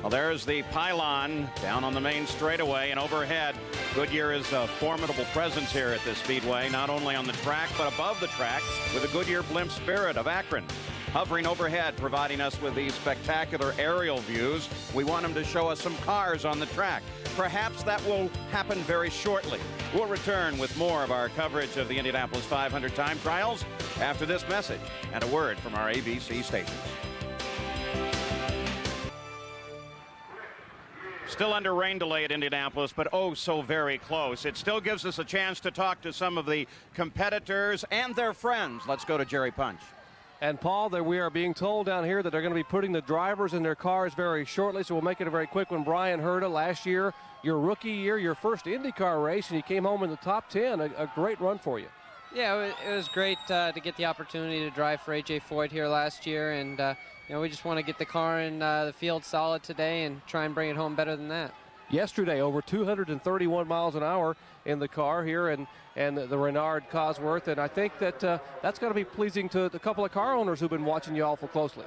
Well, there's the pylon down on the main straightaway, and overhead, Goodyear is a formidable presence here at this speedway, not only on the track, but above the track with the Goodyear Blimp Spirit of Akron. Hovering overhead, providing us with these spectacular aerial views. We want him to show us some cars on the track. Perhaps that will happen very shortly. We'll return with more of our coverage of the Indianapolis 500 time trials after this message and a word from our ABC stations. Still under rain delay at Indianapolis, but oh so very close. It still gives us a chance to talk to some of the competitors and their friends. Let's go to Jerry Punch. And Paul, that we are being told down here that they're going to be putting the drivers in their cars very shortly, so we'll make it a very quick one. Brian Herta, last year, your rookie year, your first IndyCar race, and you came home in the top 10. A great run for you. Yeah, it was great to get the opportunity to drive for A.J. Foyt here last year, and we just want to get the car in the field solid today and try and bring it home better than that. Yesterday, over 231 miles an hour in the car here, and the Renard Cosworth, and I think that that's going to be pleasing to the couple of car owners who've been watching you awful closely.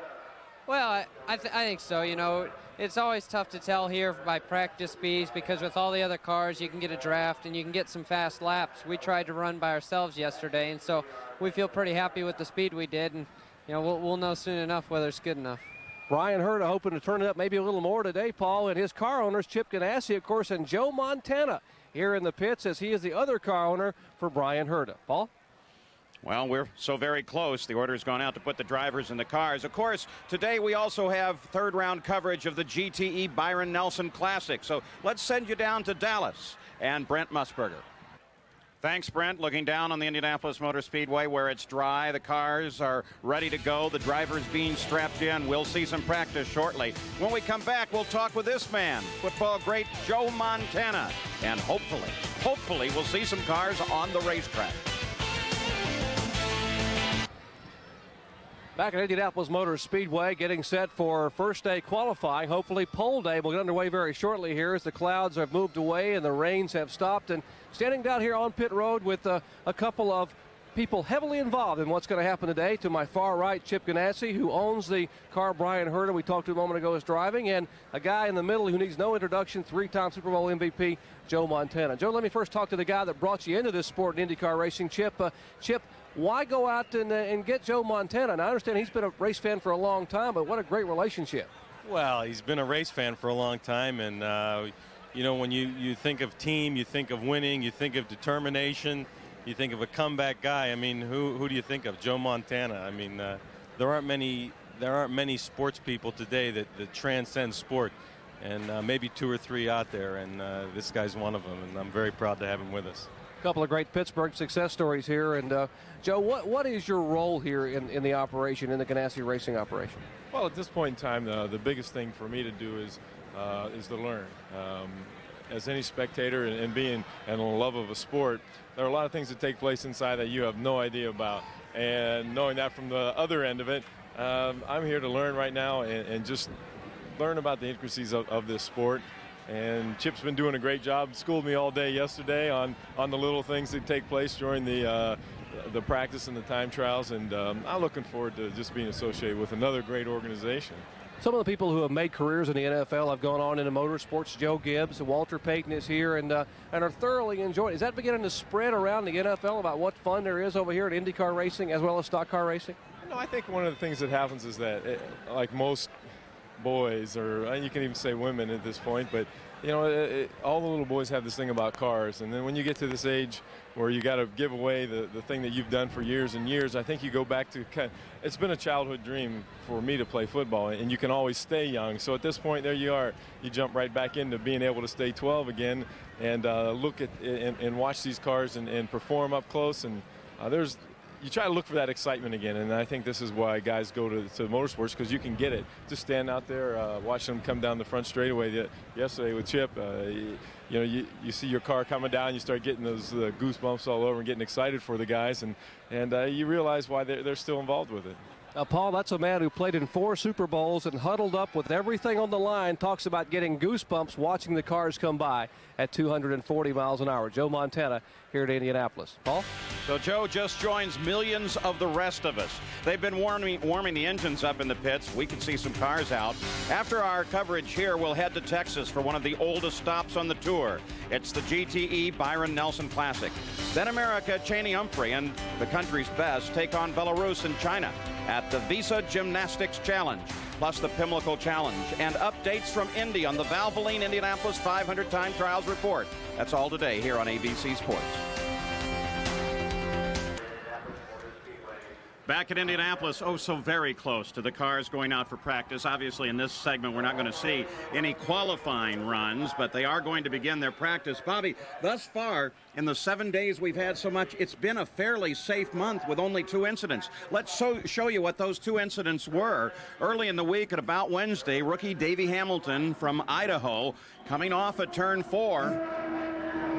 Well, I think so. It's always tough to tell here by practice speeds, because with all the other cars, you can get a draft and you can get some fast laps. We tried to run by ourselves yesterday, and so we feel pretty happy with the speed we did, and we'll know soon enough whether it's good enough. Brian Herta hoping to turn it up maybe a little more today, Paul, and his car owners, Chip Ganassi, of course, and Joe Montana here in the pits, as he is the other car owner for Brian Herta. Paul? Well, we're so very close. The order's gone out to put the drivers in the cars. Of course, today we also have third-round coverage of the GTE Byron Nelson Classic. So let's send you down to Dallas and Brent Musburger. Thanks, Brent. Looking down on the Indianapolis Motor Speedway where it's dry. The cars are ready to go. The drivers being strapped in. We'll see some practice shortly. When we come back, we'll talk with this man, football great Joe Montana. And hopefully, we'll see some cars on the racetrack. Back at Indianapolis Motor Speedway, getting set for first day qualifying. Hopefully pole day will get underway very shortly here as the clouds have moved away and the rains have stopped. And standing down here on pit road with a couple of people heavily involved in what's going to happen today. To my far right, Chip Ganassi, who owns the car Brian Herta we talked to a moment ago is driving, and a guy in the middle who needs no introduction, three-time Super Bowl MVP, Joe Montana. Joe, let me first talk to the guy that brought you into this sport in IndyCar racing. Chip, why go out and get Joe Montana? And I understand he's been a race fan for a long time, but what a great relationship. Well, he's been a race fan for a long time, and when you think of team, you think of winning, you think of determination, you think of a comeback guy. I mean, who do you think of? Joe Montana. I mean, there aren't many sports people today that transcend sport, and maybe two or three out there, and this guy's one of them, and I'm very proud to have him with us. Couple of great Pittsburgh success stories here. And Joe, what is your role here in the operation, in the Ganassi racing operation? Well, at this point in time, the biggest thing for me to do is to learn. As any spectator and being in love of a sport, there are a lot of things that take place inside that you have no idea about. And knowing that from the other end of it, I'm here to learn right now and just learn about the intricacies of this sport. And Chip's been doing a great job. Schooled me all day yesterday on the little things that take place during the practice and the time trials. And I'm looking forward to just being associated with another great organization. Some of the people who have made careers in the NFL have gone on into motorsports. Joe Gibbs, Walter Payton is here and are thoroughly enjoying it. Is that beginning to spread around the NFL about what fun there is over here at IndyCar racing as well as stock car racing? No, I think one of the things that happens is that, like most boys, or you can even say women at this point, but you know, all the little boys have this thing about cars, and then when you get to this age where you got to give away the thing that you've done for years and years, I think you go back to it's been a childhood dream for me to play football, and you can always stay young. So at this point, there you are. You jump right back into being able to stay 12 again and look at and watch these cars and perform up close, and you try to look for that excitement again, and I think this is why guys go to motorsports, because you can get it. Just stand out there, watch them come down the front straightaway. Yesterday with Chip, you know, you see your car coming down, you start getting those goosebumps all over and getting excited for the guys, and you realize why they're still involved with it. Paul, that's a man who played in 4 Super Bowls and huddled up with everything on the line, talks about getting goosebumps watching the cars come by at 240 miles an hour. Joe Montana here at Indianapolis. Paul? So Joe just joins millions of the rest of us. They've been warming the engines up in the pits. We can see some cars out. After our coverage here, we'll head to Texas for one of the oldest stops on the tour. It's the GTE Byron Nelson Classic. Then America, Cheney Humphrey, and the country's best take on Belarus and China at the Visa Gymnastics Challenge, plus the Pimlico Challenge, and updates from Indy on the Valvoline Indianapolis 500 Time Trials Report. That's all today here on ABC Sports. Back at Indianapolis, oh, so very close to the cars going out for practice. Obviously, in this segment, we're not going to see any qualifying runs, but they are going to begin their practice. Bobby, thus far, in the 7 days we've had so much, it's been a fairly safe month with only 2 incidents. Let's show you what those 2 incidents were. Early in the week, at about Wednesday, rookie Davey Hamilton from Idaho, coming off at turn 4,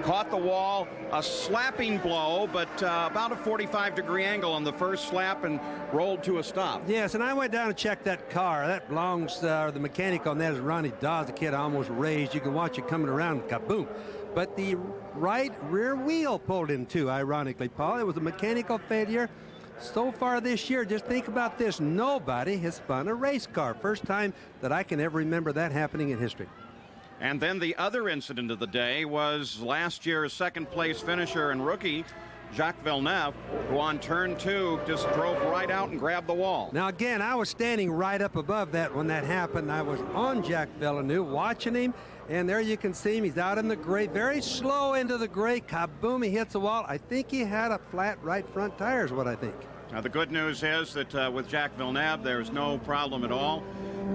caught the wall, a slapping blow, but about a 45-degree angle on the first slap and rolled to a stop. Yes, and I went down and checked that car. That belongs, the mechanic on that is Ronnie Dawes. The kid almost raised. You can watch it coming around, kaboom. But the right rear wheel pulled in too, ironically, Paul. It was a mechanical failure. So far this year, just think about this. Nobody has spun a race car. First time that I can ever remember that happening in history. And then the other incident of the day was last year's second-place finisher and rookie, Jacques Villeneuve, who on turn 2 just drove right out and grabbed the wall. Now, again, I was standing right up above that when that happened. I was on Jacques Villeneuve watching him, and there you can see him. He's out in the gray, very slow into the gray. Kaboom, he hits the wall. I think he had a flat right front tire is what I think. Now, the good news is that with Jacques Villeneuve, there's no problem at all.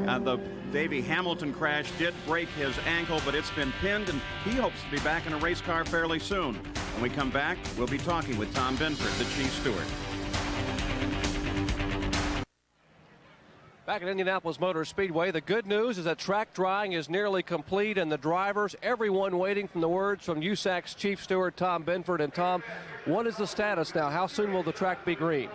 The Davey Hamilton crash did break his ankle, but it's been pinned, and he hopes to be back in a race car fairly soon. When we come back, we'll be talking with Tom Binford, the chief steward. Back at Indianapolis Motor Speedway, the good news is that track drying is nearly complete, and the drivers, everyone waiting from the words from USAC's chief steward, Tom Binford. And Tom, what is the status now? How soon will the track be green?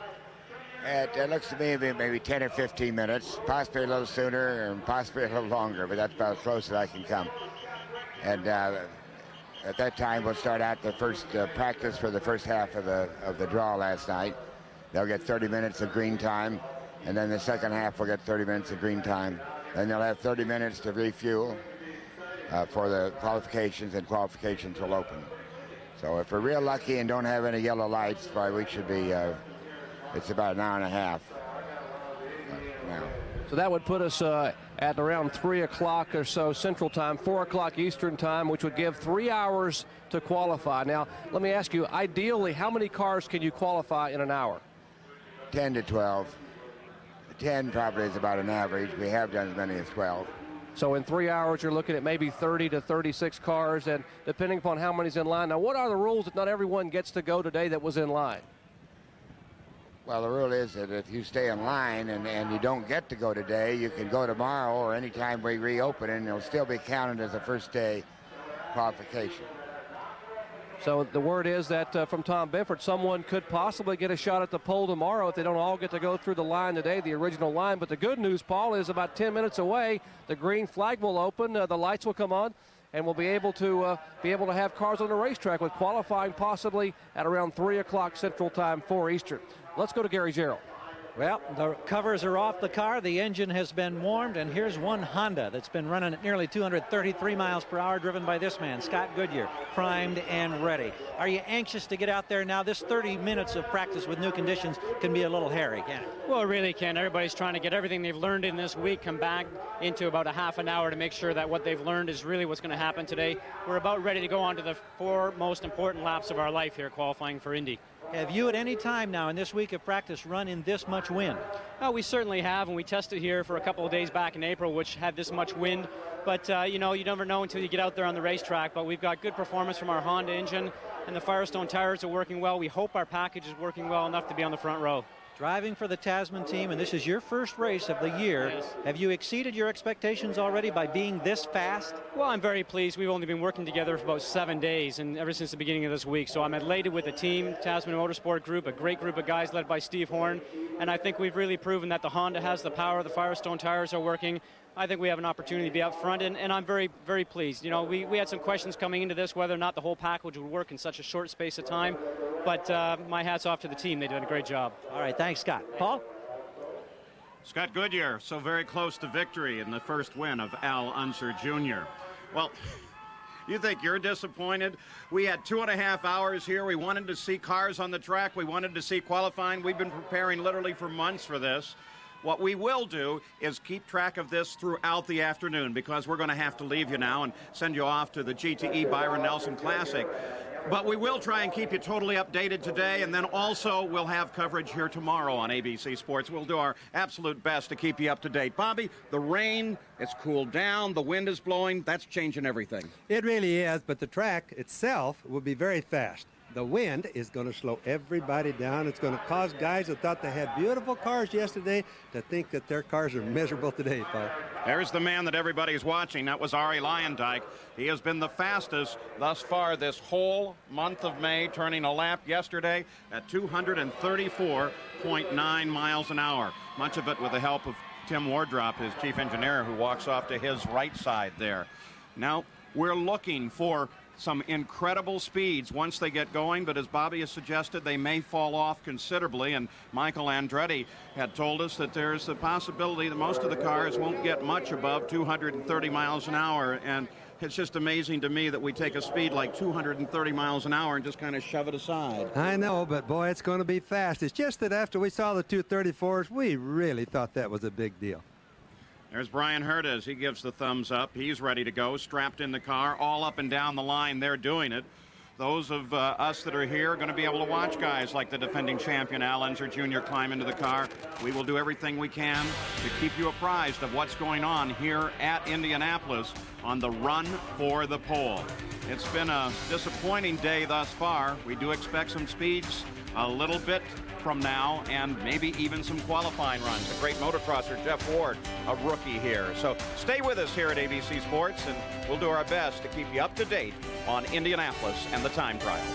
It looks to me maybe 10 or 15 minutes, possibly a little sooner and possibly a little longer, but that's about as close as I can come. And at that time, we'll start out the first practice for the first half of the draw last night. They'll get 30 minutes of green time, and then the second half will get 30 minutes of green time. Then they'll have 30 minutes to refuel for the qualifications, and qualifications will open. So if we're real lucky and don't have any yellow lights, we should be... it's about an hour and a half now. So that would put us at around 3 o'clock or so Central Time, 4 o'clock Eastern Time, which would give 3 hours to qualify. Now, let me ask you, ideally, how many cars can you qualify in an hour? 10 to 12. 10 probably is about an average. We have done as many as 12. So in 3 hours, you're looking at maybe 30 to 36 cars, and depending upon how many's in line. Now, what are the rules that not everyone gets to go today that was in line? Well, the rule is that if you stay in line and you don't get to go today, you can go tomorrow or any time we reopen, and it'll still be counted as a first day qualification. So the word is that from Tom Binford, someone could possibly get a shot at the pole tomorrow if they don't all get to go through the line today, the original line. But the good news, Paul, is about 10 minutes away, the green flag will open, the lights will come on, and we'll be able to have cars on the racetrack with qualifying possibly at around 3 o'clock Central Time, 4 Eastern. Let's go to Gary Gerald. Well, the covers are off the car. The engine has been warmed, and here's one Honda that's been running at nearly 233 miles per hour, driven by this man, Scott Goodyear, primed and ready. Are you anxious to get out there now? This 30 minutes of practice with new conditions can be a little hairy, can't it? Well, it really can. Everybody's trying to get everything they've learned in this week come back into about a half an hour to make sure that what they've learned is really what's going to happen today. We're about ready to go on to the 4 most important laps of our life here qualifying for Indy. Have you at any time now in this week of practice run in this much wind? Oh, we certainly have, and we tested here for a couple of days back in April, which had this much wind. But, you know, you never know until you get out there on the racetrack. But we've got good performance from our Honda engine, and the Firestone tires are working well. We hope our package is working well enough to be on the front row. Driving for the Tasman team, and this is your first race of the year. Yes. Have you exceeded your expectations already by being this fast? Well, I'm very pleased. We've only been working together for about 7 days, and ever since the beginning of this week. So I'm elated with the team, Tasman Motorsport Group, a great group of guys led by Steve Horn. And I think we've really proven that the Honda has the power, the Firestone tires are working. I think we have an opportunity to be up front, and I'm very, very pleased. You know, we had some questions coming into this, whether or not the whole package would work in such a short space of time. But my hat's off to the team. They did a great job. All right, thanks, Scott. Paul? Scott Goodyear, so very close to victory in the first win of Al Unser Jr. Well, you think you're disappointed? We had 2.5 hours here. We wanted to see cars on the track. We wanted to see qualifying. We've been preparing literally for months for this. What we will do is keep track of this throughout the afternoon, because we're going to have to leave you now and send you off to the GTE Byron Nelson Classic. But we will try and keep you totally updated today, and then also we'll have coverage here tomorrow on ABC Sports. We'll do our absolute best to keep you up to date. Bobby, the rain, it's cooled down, the wind is blowing, that's changing everything. It really is, but the track itself will be very fast. The wind is going to slow everybody down. It's going to cause guys that thought they had beautiful cars yesterday to think that their cars are miserable today, Paul. There's the man that everybody's watching. That was Arie Luyendyk. He has been the fastest thus far this whole month of May, turning a lap yesterday at 234.9 miles an hour. Much of it with the help of Tim Wardrop, his chief engineer, who walks off to his right side there. Now, we're looking for some incredible speeds once they get going, but as Bobby has suggested, they may fall off considerably, and Michael Andretti had told us that there's a possibility that most of the cars won't get much above 230 miles an hour, and it's just amazing to me that we take a speed like 230 miles an hour and just kind of shove it aside. I know, but boy, it's going to be fast. It's just that after we saw the 234s, we really thought that was a big deal. There's Brian Hurdes. He gives the thumbs up. He's ready to go, strapped in the car, all up and down the line. They're doing it. Those of us that are here are going to be able to watch guys like the defending champion Al Unser Jr. climb into the car. We will do everything we can to keep you apprised of what's going on here at Indianapolis on the run for the pole. It's been a disappointing day thus far. We do expect some speeds a little bit from now, and maybe even some qualifying runs. A great motocrosser, Jeff Ward, a rookie here. So stay with us here at ABC Sports, and we'll do our best to keep you up to date on Indianapolis and the time trials.